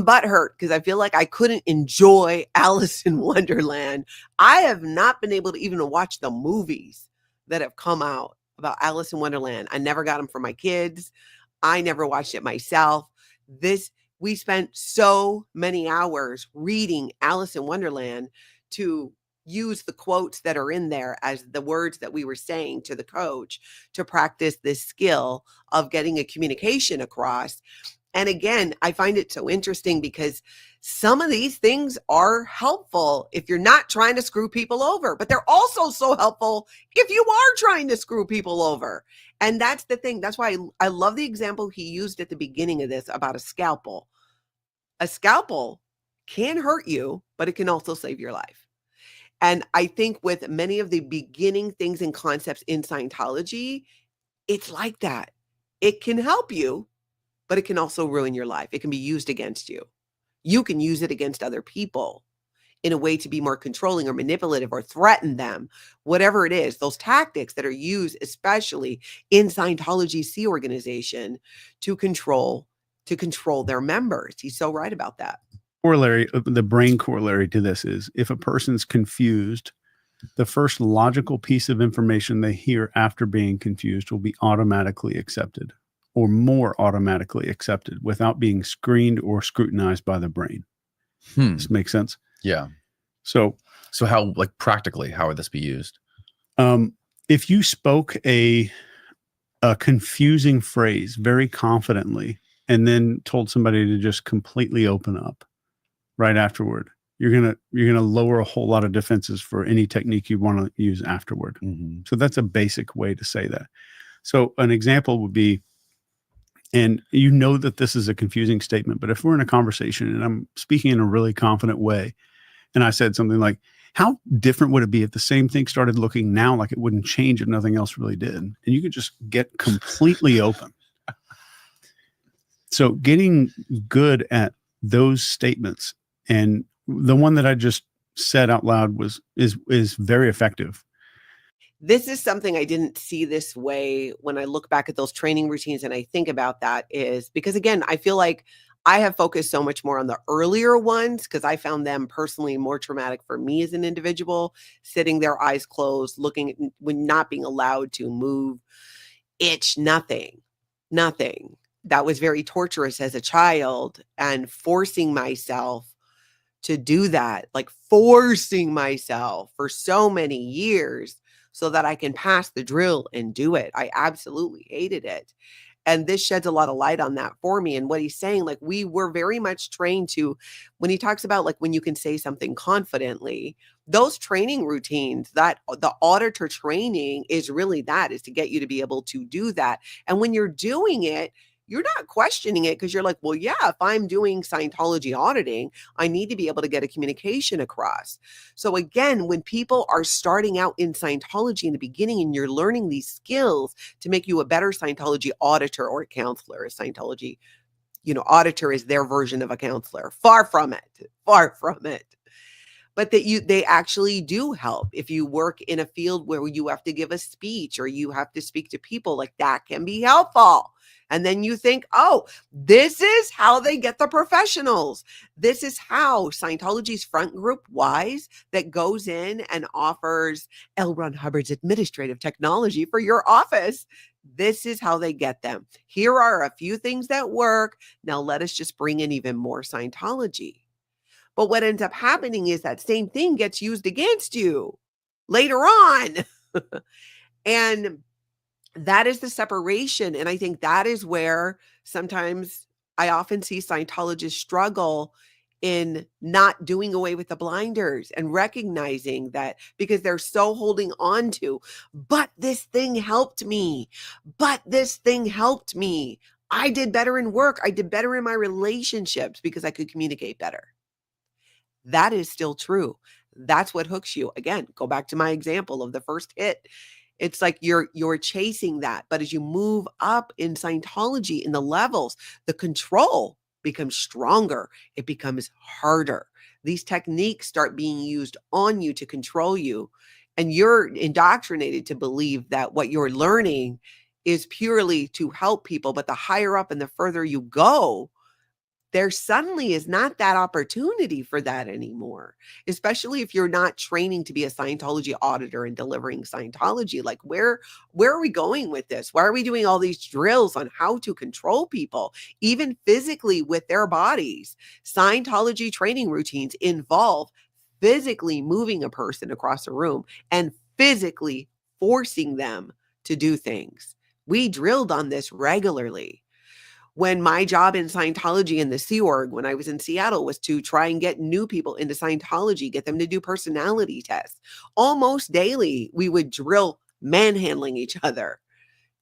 S1: butthurt because I feel like I couldn't enjoy Alice in Wonderland. I have not been able to even watch the movies that have come out about Alice in Wonderland. I never got them for my kids. I never watched it myself. We spent so many hours reading Alice in Wonderland to use the quotes that are in there as the words that we were saying to the coach to practice this skill of getting a communication across. And again, I find it so interesting because some of these things are helpful if you're not trying to screw people over, but they're also so helpful if you are trying to screw people over. And that's the thing. That's why I love the example he used at the beginning of this about a scalpel. A scalpel can hurt you, but it can also save your life. And I think with many of the beginning things and concepts in Scientology, it's like that. It can help you, but it can also ruin your life. It can be used against you. You can use it against other people in a way to be more controlling or manipulative or threaten them, whatever it is. Those tactics that are used, especially in Scientology C organization, to control their members. He's so right about that.
S9: The brain corollary to this is if a person's confused, the first logical piece of information they hear after being confused will be automatically accepted, or more automatically accepted, without being screened or scrutinized by the brain. This makes sense?
S10: Yeah.
S9: So
S10: how, like, practically, how would this be used?
S9: If you spoke a confusing phrase very confidently and then told somebody to just completely open up right afterward, you're gonna lower a whole lot of defenses for any technique you want to use afterward. So that's a basic way to say that. So an example would be, and you know that this is a confusing statement, but if we're in a conversation and I'm speaking in a really confident way, and I said something like, how different would it be if the same thing started looking now like it wouldn't change if nothing else really did? And you could just get completely open. So getting good at those statements, and the one that I just said out loud is very effective.
S1: This is something I didn't see this way when I look back at those training routines and I think about that, is because, again, I feel like I have focused so much more on the earlier ones because I found them personally more traumatic for me as an individual, sitting there, eyes closed, looking at, when not being allowed to move, itch, nothing. That was very torturous as a child, and forcing myself to do that, like forcing myself for so many years so that I can pass the drill and do it. I absolutely hated it. And this sheds a lot of light on that for me. And what he's saying, like, we were very much trained to, when he talks about like when you can say something confidently, those training routines, that the auditor training is really that, is to get you to be able to do that. And when you're doing it, you're not questioning it because you're like, well, yeah, if I'm doing Scientology auditing, I need to be able to get a communication across. So again, when people are starting out in Scientology in the beginning and you're learning these skills to make you a better Scientology auditor or counselor, a Scientology, auditor is their version of a counselor. Far from it. But that they actually do help. If you work in a field where you have to give a speech or you have to speak to people, like that can be helpful. And then you think, oh, this is how they get the professionals. This is how Scientology's front group, WISE, that goes in and offers L. Ron Hubbard's administrative technology for your office. This is how they get them. Here are a few things that work. Now let us just bring in even more Scientology. But what ends up happening is that same thing gets used against you later on. And that is the separation. And I think that is where sometimes I often see Scientologists struggle in not doing away with the blinders and recognizing that, because they're so holding on to, but this thing helped me. I did better in work. I did better in my relationships because I could communicate better. That is still true. That's what hooks you. Again, go back to my example of the first hit. It's like you're chasing that. But as you move up in Scientology in the levels, the control becomes stronger. It becomes harder. These techniques start being used on you to control you. And you're indoctrinated to believe that what you're learning is purely to help people. But the higher up and the further you go, there suddenly is not that opportunity for that anymore, especially if you're not training to be a Scientology auditor and delivering Scientology. Like, where are we going with this? Why are we doing all these drills on how to control people, even physically with their bodies? Scientology training routines involve physically moving a person across a room and physically forcing them to do things. We drilled on this regularly. When my job in Scientology in the Sea Org, when I was in Seattle, was to try and get new people into Scientology, get them to do personality tests. Almost daily, we would drill manhandling each other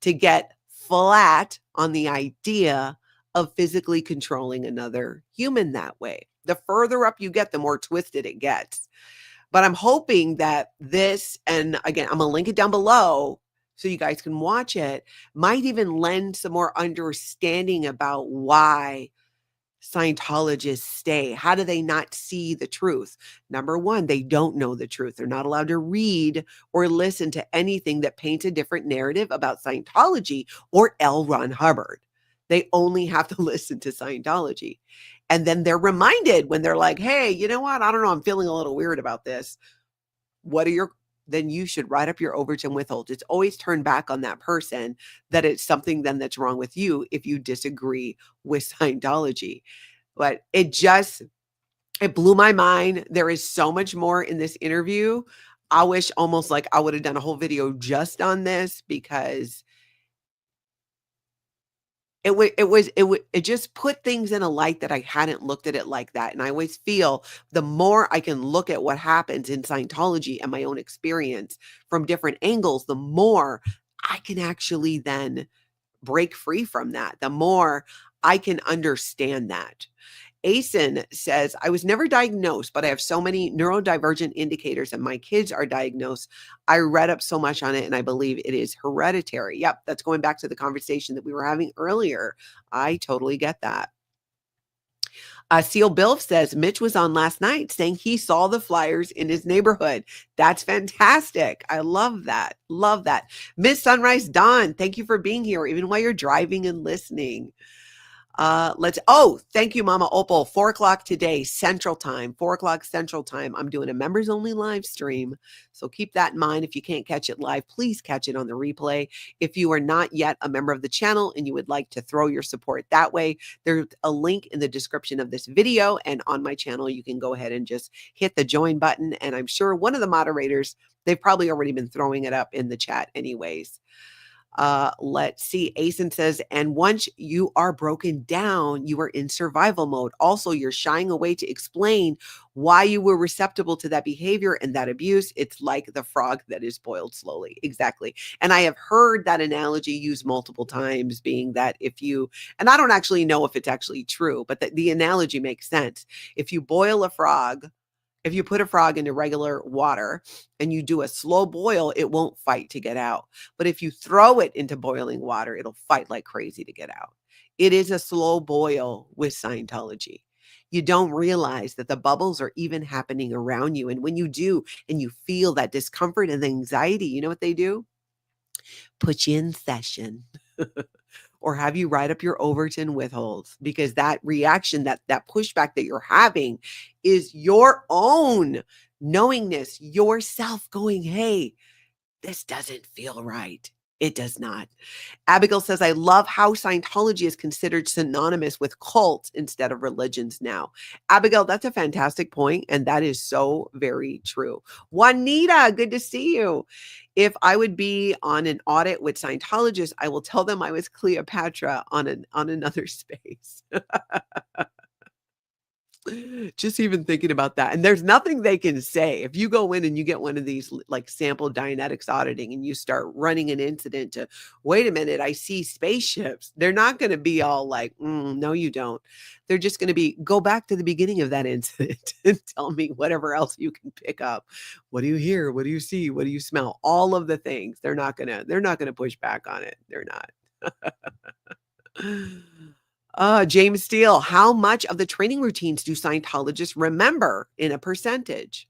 S1: to get flat on the idea of physically controlling another human that way. The further up you get, the more twisted it gets. But I'm hoping that this, and again, I'm going to link it down below, so you guys can watch it, might even lend some more understanding about why Scientologists stay. How do they not see the truth? Number one, they don't know the truth. They're not allowed to read or listen to anything that paints a different narrative about Scientology or L. Ron Hubbard. They only have to listen to Scientology. And then they're reminded when they're like, hey, you know what? I don't know. I'm feeling a little weird about this. Then you should write up your overage and withhold. It's always turned back on that person that it's something then that's wrong with you if you disagree with Scientology. But it blew my mind. There is so much more in this interview. I wish almost like I would have done a whole video just on this, because it just put things in a light that I hadn't looked at it like that. And I always feel the more I can look at what happens in Scientology and my own experience from different angles, the more I can actually then break free from that, the more I can understand that. Asen says, I was never diagnosed, but I have so many neurodivergent indicators and my kids are diagnosed. I read up so much on it and I believe it is hereditary. Yep, that's going back to the conversation that we were having earlier. I totally get that. Seal Bilf says, Mitch was on last night saying he saw the flyers in his neighborhood. That's fantastic. I love that. Love that. Miss Sunrise Dawn, thank you for being here, even while you're driving and listening. Thank you, Mama Opal. 4:00 today, Central Time, 4:00 Central Time. I'm doing a members only live stream. So keep that in mind. If you can't catch it live, please catch it on the replay. If you are not yet a member of the channel and you would like to throw your support that way, there's a link in the description of this video. And on my channel, you can go ahead and just hit the join button. And I'm sure one of the moderators, they've probably already been throwing it up in the chat anyways. Let's see. Asen says, and once you are broken down, you are in survival mode. Also, you're shying away to explain why you were receptible to that behavior and that abuse. It's like the frog that is boiled slowly. Exactly. And I have heard that analogy used multiple times, being that if you, and I don't actually know if it's actually true, but the analogy makes sense. If you boil a frog, if you put a frog into regular water and you do a slow boil, it won't fight to get out. But if you throw it into boiling water, it'll fight like crazy to get out. It is a slow boil with Scientology. You don't realize that the bubbles are even happening around you. And when you do, and you feel that discomfort and anxiety, you know what they do? Put you in session. Or have you write up your Overton withholds, because that reaction, that pushback that you're having is your own knowingness, yourself going, hey, this doesn't feel right. It does not. Abigail says, I love how Scientology is considered synonymous with cults instead of religions now. Abigail, that's a fantastic point, and that is so very true. Juanita, good to see you. If I would be on an audit with Scientologists, I will tell them I was Cleopatra on another space. Just even thinking about that. And there's nothing they can say. If you go in and you get one of these like sample Dianetics auditing and you start running an incident to, wait a minute, I see spaceships. They're not going to be all like, no, you don't. They're just going to be, go back to the beginning of that incident and tell me whatever else you can pick up. What do you hear? What do you see? What do you smell? All of the things. They're not going to push back on it. They're not. James Steele, how much of the training routines do Scientologists remember in a percentage?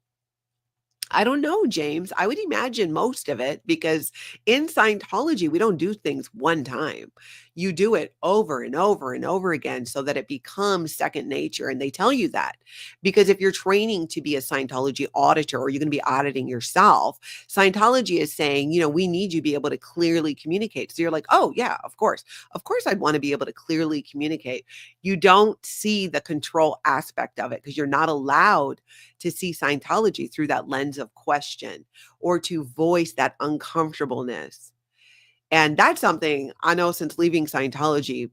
S1: I don't know, James. I would imagine most of it, because in Scientology, we don't do things one time. You do it over and over and over again so that it becomes second nature. And they tell you that because if you're training to be a Scientology auditor, or you're going to be auditing yourself, Scientology is saying, we need you to be able to clearly communicate. So you're like, oh yeah, of course, I'd want to be able to clearly communicate. You don't see the control aspect of it because you're not allowed to see Scientology through that lens of question or to voice that uncomfortableness. And that's something I know since leaving Scientology,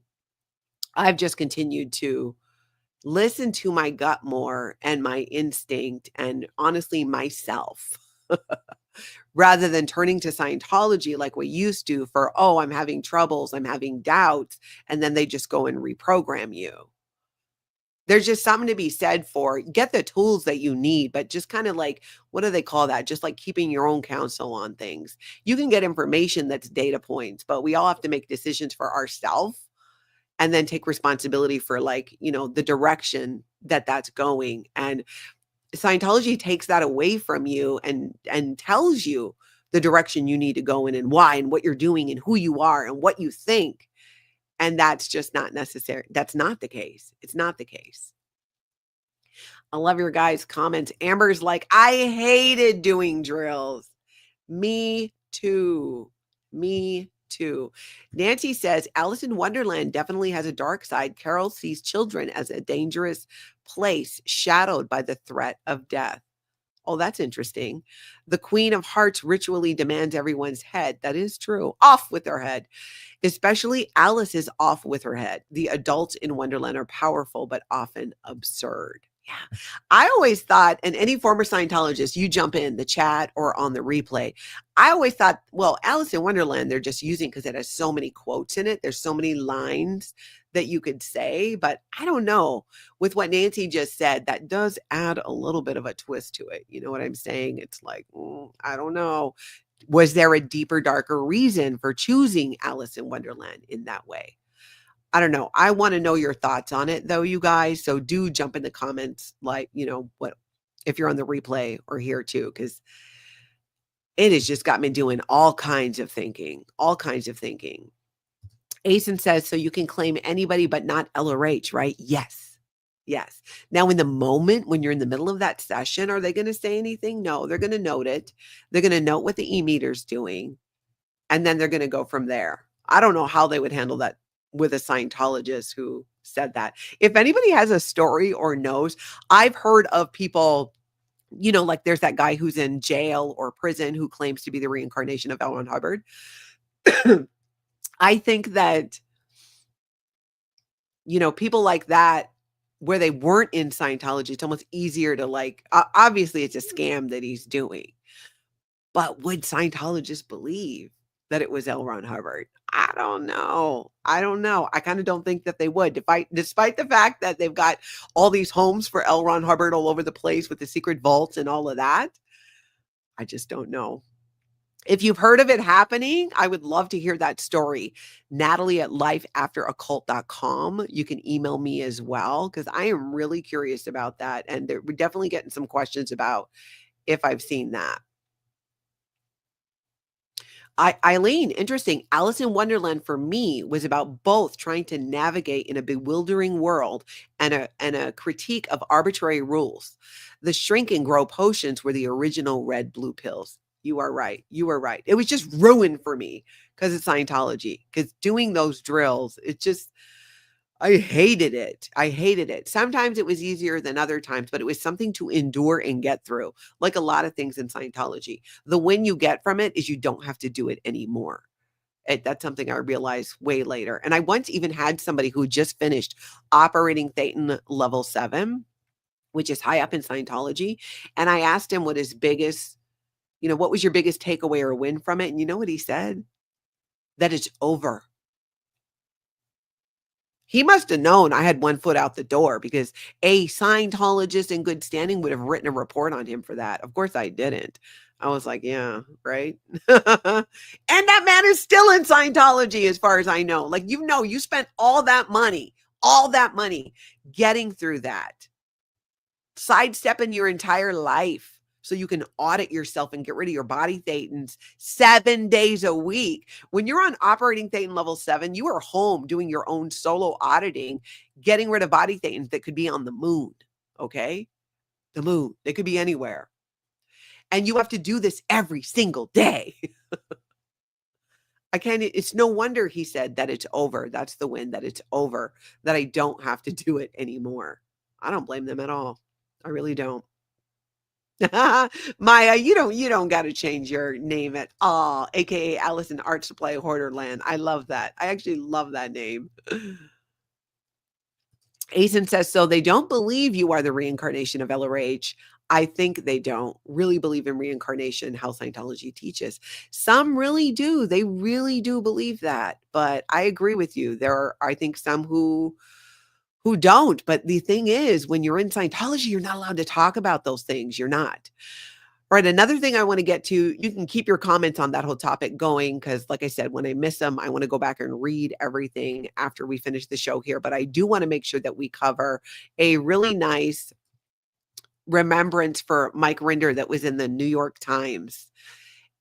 S1: I've just continued to listen to my gut more and my instinct and honestly myself rather than turning to Scientology like we used to for, oh, I'm having troubles, I'm having doubts, and then they just go and reprogram you. There's just something to be said for get the tools that you need, but just kind of like, what do they call that? Just like keeping your own counsel on things. You can get information that's data points, but we all have to make decisions for ourselves and then take responsibility for the direction that's going. And Scientology takes that away from you and tells you the direction you need to go in and why and what you're doing and who you are and what you think. And that's just not necessary. That's not the case. It's not the case. I love your guys' comments. Amber's like, I hated doing drills. Me too. Me too. Nancy says, Alice in Wonderland definitely has a dark side. Carol sees children as a dangerous place, shadowed by the threat of death. Oh, that's interesting. The Queen of Hearts ritually demands everyone's head. That is true. Off with their head. Especially Alice is off with her head. The adults in Wonderland are powerful, but often absurd. Yeah. I always thought, and any former Scientologist, you jump in the chat or on the replay. I always thought, well, Alice in Wonderland, they're just using because it has so many quotes in it. There's so many lines that you could say, but I don't know. With what Nancy just said, that does add a little bit of a twist to it. You know what I'm saying? It's like, I don't know. Was there a deeper, darker reason for choosing Alice in Wonderland in that way? I don't know. I want to know your thoughts on it though, you guys. So do jump in the comments, what, if you're on the replay or here too, because it has just got me doing all kinds of thinking. Asen says, so you can claim anybody but not LRH, right? Yes. Yes. Now, in the moment when you're in the middle of that session, are they going to say anything? No, they're going to note it. They're going to note what the e-meter's doing, and then they're going to go from there. I don't know how they would handle that with a Scientologist who said that. If anybody has a story or knows, I've heard of people, you know, like there's that guy who's in jail or prison who claims to be the reincarnation of L. Ron Hubbard. I think that, you know, people like that, where they weren't in Scientology, it's almost easier to like, obviously it's a scam that he's doing, but would Scientologists believe that it was L. Ron Hubbard? I don't know. I kind of don't think that they would, despite the fact that they've got all these homes for L. Ron Hubbard all over the place with the secret vaults and all of that. I just don't know. If you've heard of it happening, I would love to hear that story. Natalie at lifeafteraccult.com. You can email me as well, because I am really curious about that. And we're definitely getting some questions about if I've seen that. Eileen, interesting. Alice in Wonderland for me was about both trying to navigate in a bewildering world and a critique of arbitrary rules. The shrink and grow potions were the original red blue pills. You are right. You are right. It was just ruined for me because of Scientology, because doing those drills, I hated it. I hated it. Sometimes it was easier than other times, but it was something to endure and get through, like a lot of things in Scientology. The win you get from it is you don't have to do it anymore. That's something I realized way later. And I once even had somebody who just finished operating Thetan level 7, which is high up in Scientology. And I asked him what his biggest, what was your biggest takeaway or win from it? And you know what he said? That it's over. He must have known I had one foot out the door, because a Scientologist in good standing would have written a report on him for that. Of course I didn't. I was like, yeah, right. And that man is still in Scientology as far as I know. Like, you spent all that money getting through that, sidestepping your entire life so you can audit yourself and get rid of your body thetans 7 days a week. When you're on operating thetan level 7, you are home doing your own solo auditing, getting rid of body thetans that could be on the moon. Okay. The moon. They could be anywhere. And you have to do this every single day. It's no wonder he said that it's over. That's the win, that it's over, that I don't have to do it anymore. I don't blame them at all. I really don't. Maya, you don't got to change your name at all, aka Alice in Art Supply Hoarderland. I love that. I actually love that name. Asen says, so they don't believe you are the reincarnation of LRH. I think they don't really believe in reincarnation, how Scientology teaches. Some really do. They really do believe that. But I agree with you. There are, I think, some who don't. But the thing is, when you're in Scientology, you're not allowed to talk about those things. You're not. All right. Another thing I want to get to, you can keep your comments on that whole topic going, because like I said, when I miss them, I want to go back and read everything after we finish the show here. But I do want to make sure that we cover a really nice remembrance for Mike Rinder that was in the New York Times.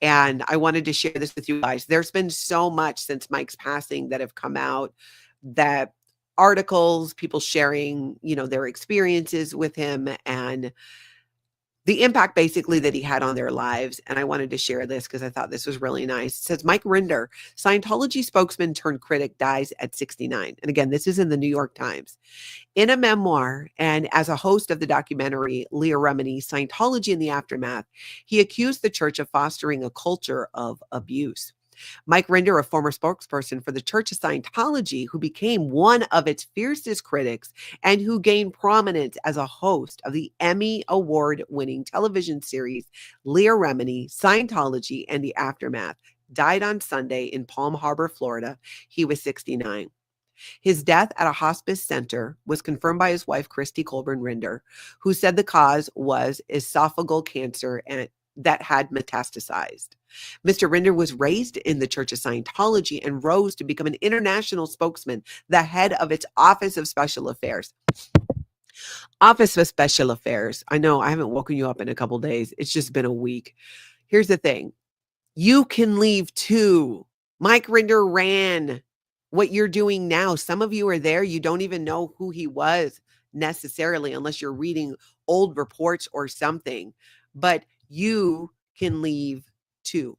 S1: And I wanted to share this with you guys. There's been so much since Mike's passing that have come out, that articles, people sharing, their experiences with him and the impact basically that he had on their lives. And I wanted to share this because I thought this was really nice. It says, Mike Rinder, Scientology spokesman turned critic, dies at 69. And again, this is in the New York Times. In a memoir and as a host of the documentary Leah Remini, Scientology in the Aftermath, he accused the church of fostering a culture of abuse. Mike Rinder, a former spokesperson for the Church of Scientology, who became one of its fiercest critics and who gained prominence as a host of the Emmy Award-winning television series Leah Remini, Scientology and the Aftermath, died on Sunday in Palm Harbor, Florida. He was 69. His death at a hospice center was confirmed by his wife, Christy Colburn Rinder, who said the cause was esophageal cancer and that had metastasized. Mr. Rinder was raised in the Church of Scientology and rose to become an international spokesman, the head of its Office of Special Affairs. Office of Special Affairs. I know I haven't woken you up in a couple days. It's just been a week. Here's the thing. You can leave too. Mike Rinder ran. what you're doing now. Some of you are there. You don't even know who he was necessarily, unless you're reading old reports or something, but you can leave too.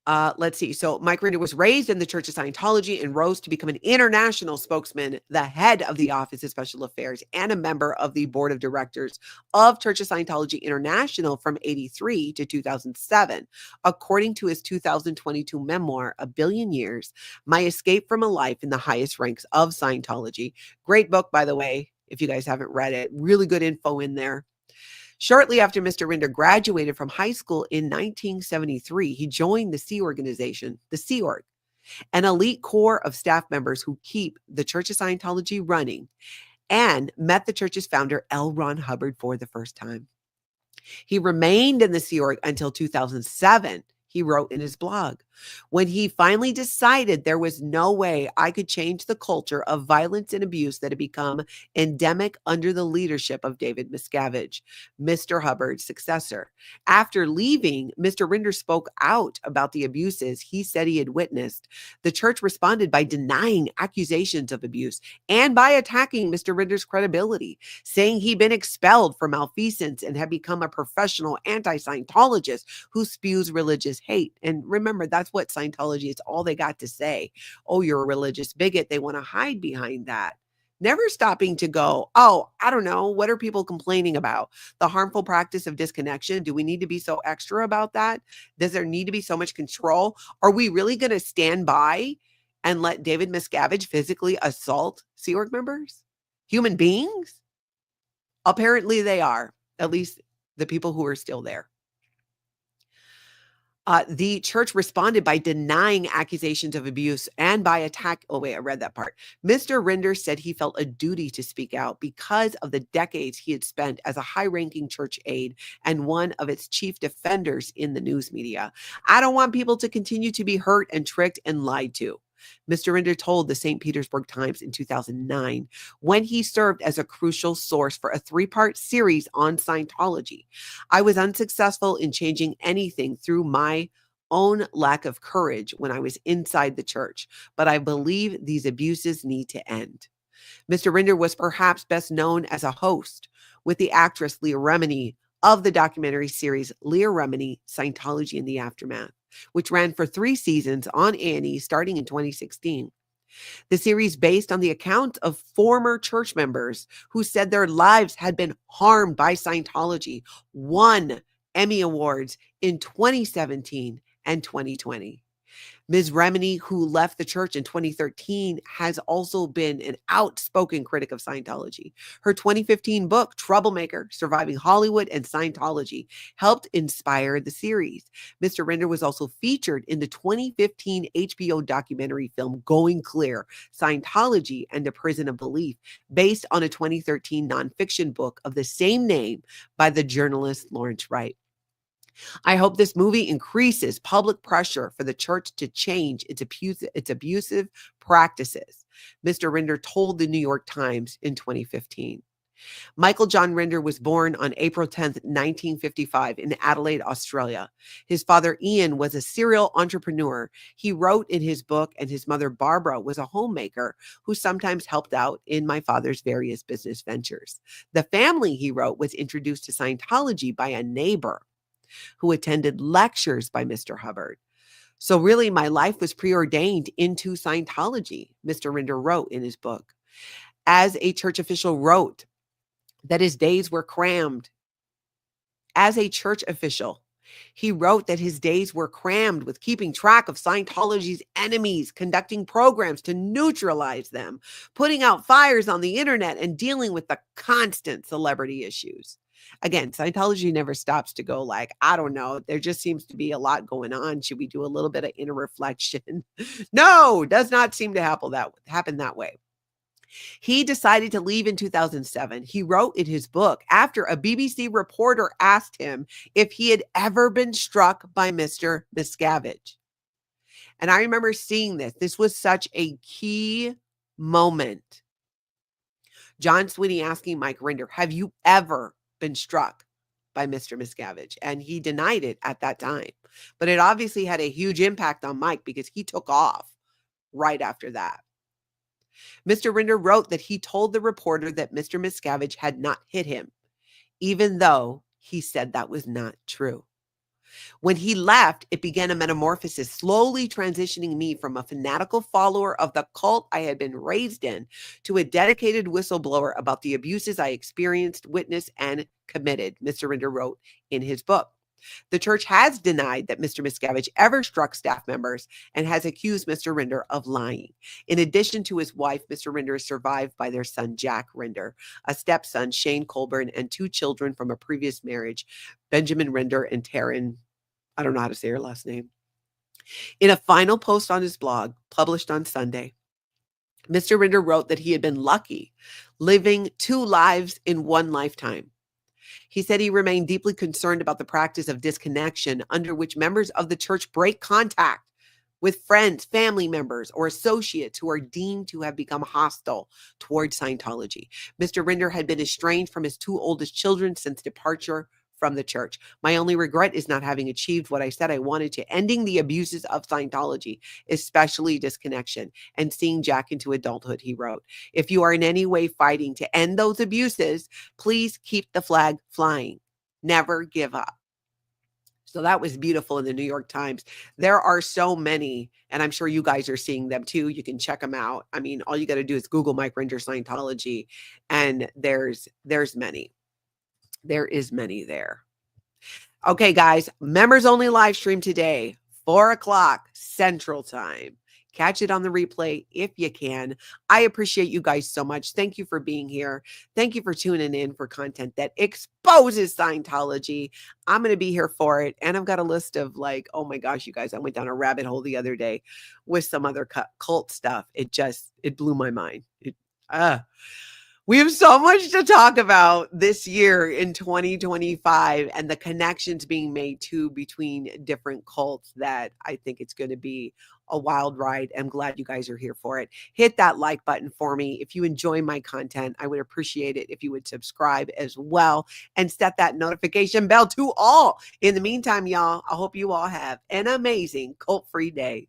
S1: Let's see. So Mike Rinder was raised in the Church of Scientology and rose to become an international spokesman, the head of the Office of Special Affairs, and a member of the board of directors of Church of Scientology International from 1983 to 2007. According to his 2022 memoir, A Billion Years, My Escape from a Life in the Highest Ranks of Scientology. Great book, by the way, if you guys haven't read it. Really good info in there. Shortly after Mr. Rinder graduated from high school in 1973, he joined the Sea Organization, the Sea Org, an elite core of staff members who keep the Church of Scientology running, and met the church's founder, L. Ron Hubbard, for the first time. He remained in the Sea Org until 2007. He wrote in his blog, when he finally decided there was no way I could change the culture of violence and abuse that had become endemic under the leadership of David Miscavige, Mr. Hubbard's successor. After leaving, Mr. Rinder spoke out about the abuses he said he had witnessed. The church responded by denying accusations of abuse and by attacking Mr. Rinder's credibility, saying he'd been expelled for malfeasance and had become a professional anti-Scientologist who spews religious hate. And remember, that's what Scientology is, all they got to say. Oh, you're a religious bigot. They want to hide behind that. Never stopping to go, oh, I don't know. What are people complaining about? The harmful practice of disconnection. Do we need to be so extra about that? Does there need to be so much control? Are we really going to stand by and let David Miscavige physically assault Sea Org members? Human beings? Apparently they are, at least the people who are still there. The church responded by denying accusations of abuse and by attack. Oh, wait, I read that part. Mr. Rinder said he felt a duty to speak out because of the decades he had spent as a high-ranking church aide and one of its chief defenders in the news media. I don't want people to continue to be hurt and tricked and lied to, Mr. Rinder told the St. Petersburg Times in 2009 when he served as a crucial source for a 3-part series on Scientology. I was unsuccessful in changing anything through my own lack of courage when I was inside the church, but I believe these abuses need to end. Mr. Rinder was perhaps best known as a host with the actress Leah Remini of the documentary series Leah Remini, Scientology in the Aftermath, which ran for 3 seasons on A&E starting in 2016. The series based on the accounts of former church members who said their lives had been harmed by Scientology, won Emmy Awards in 2017 and 2020. Ms. Remini, who left the church in 2013, has also been an outspoken critic of Scientology. Her 2015 book, Troublemaker, Surviving Hollywood and Scientology, helped inspire the series. Mr. Rinder was also featured in the 2015 HBO documentary film Going Clear, Scientology and a Prison of Belief, based on a 2013 nonfiction book of the same name by the journalist Lawrence Wright. I hope this movie increases public pressure for the church to change its abusive practices, Mr. Rinder told the New York Times in 2015. Michael John Rinder was born on April 10th, 1955 in Adelaide, Australia. His father, Ian, was a serial entrepreneur. He wrote in his book, and his mother, Barbara, was a homemaker who sometimes helped out in my father's various business ventures. The family, he wrote, was introduced to Scientology by a neighbor who attended lectures by Mr. Hubbard. So really, my life was preordained into Scientology, Mr. Rinder wrote in his book. As a church official wrote that his days were crammed. As a church official, he wrote that his days were crammed with keeping track of Scientology's enemies, conducting programs to neutralize them, putting out fires on the internet, and dealing with the constant celebrity issues. Again, Scientology never stops to go like, I don't know, there just seems to be a lot going on. Should we do a little bit of inner reflection? No, does not seem to happen that way. He decided to leave in 2007. He wrote in his book after a BBC reporter asked him if he had ever been struck by Mr. Miscavige. And I remember seeing this. This was such a key moment. John Sweeney asking Mike Rinder, have you ever been struck by Mr. Miscavige, and he denied it at that time. But it obviously had a huge impact on Mike because he took off right after that. Mr. Rinder wrote that he told the reporter that Mr. Miscavige had not hit him, even though he said that was not true. When he left, it began a metamorphosis, slowly transitioning me from a fanatical follower of the cult I had been raised in to a dedicated whistleblower about the abuses I experienced, witnessed, and committed, Mr. Rinder wrote in his book. The church has denied that Mr. Miscavige ever struck staff members and has accused Mr. Rinder of lying. In addition to his wife, Mr. Rinder is survived by their son, Jack Rinder, a stepson, Shane Colburn, and 2 children from a previous marriage, Benjamin Rinder and Taryn, I don't know how to say her last name. In a final post on his blog, published on Sunday, Mr. Rinder wrote that he had been lucky, living 2 lives in 1 lifetime. He said he remained deeply concerned about the practice of disconnection under which members of the church break contact with friends, family members, or associates who are deemed to have become hostile towards Scientology. Mr. Rinder had been estranged from his 2 oldest children since departure from the church. My only regret is not having achieved what I said I wanted to, ending the abuses of Scientology, especially disconnection, and seeing Jack into adulthood, he wrote. If you are in any way fighting to end those abuses, please keep the flag flying. Never give up. So that was beautiful in the New York Times. There are so many, and I'm sure you guys are seeing them too. You can check them out. I mean, all you got to do is Google Mike Rinder Scientology, and there's many. There is many there. Okay, guys, members only live stream today, 4:00 Central Time. Catch it on the replay if you can. I appreciate you guys so much. Thank you for being here. Thank you for tuning in for content that exposes Scientology. I'm going to be here for it. And I've got a list of like, oh my gosh, you guys, I went down a rabbit hole the other day with some other cult stuff. It blew my mind. We have so much to talk about this year in 2025 and the connections being made too between different cults that I think it's going to be a wild ride. I'm glad you guys are here for it. Hit that like button for me. If you enjoy my content, I would appreciate it if you would subscribe as well and set that notification bell to all. In the meantime, y'all, I hope you all have an amazing cult-free day.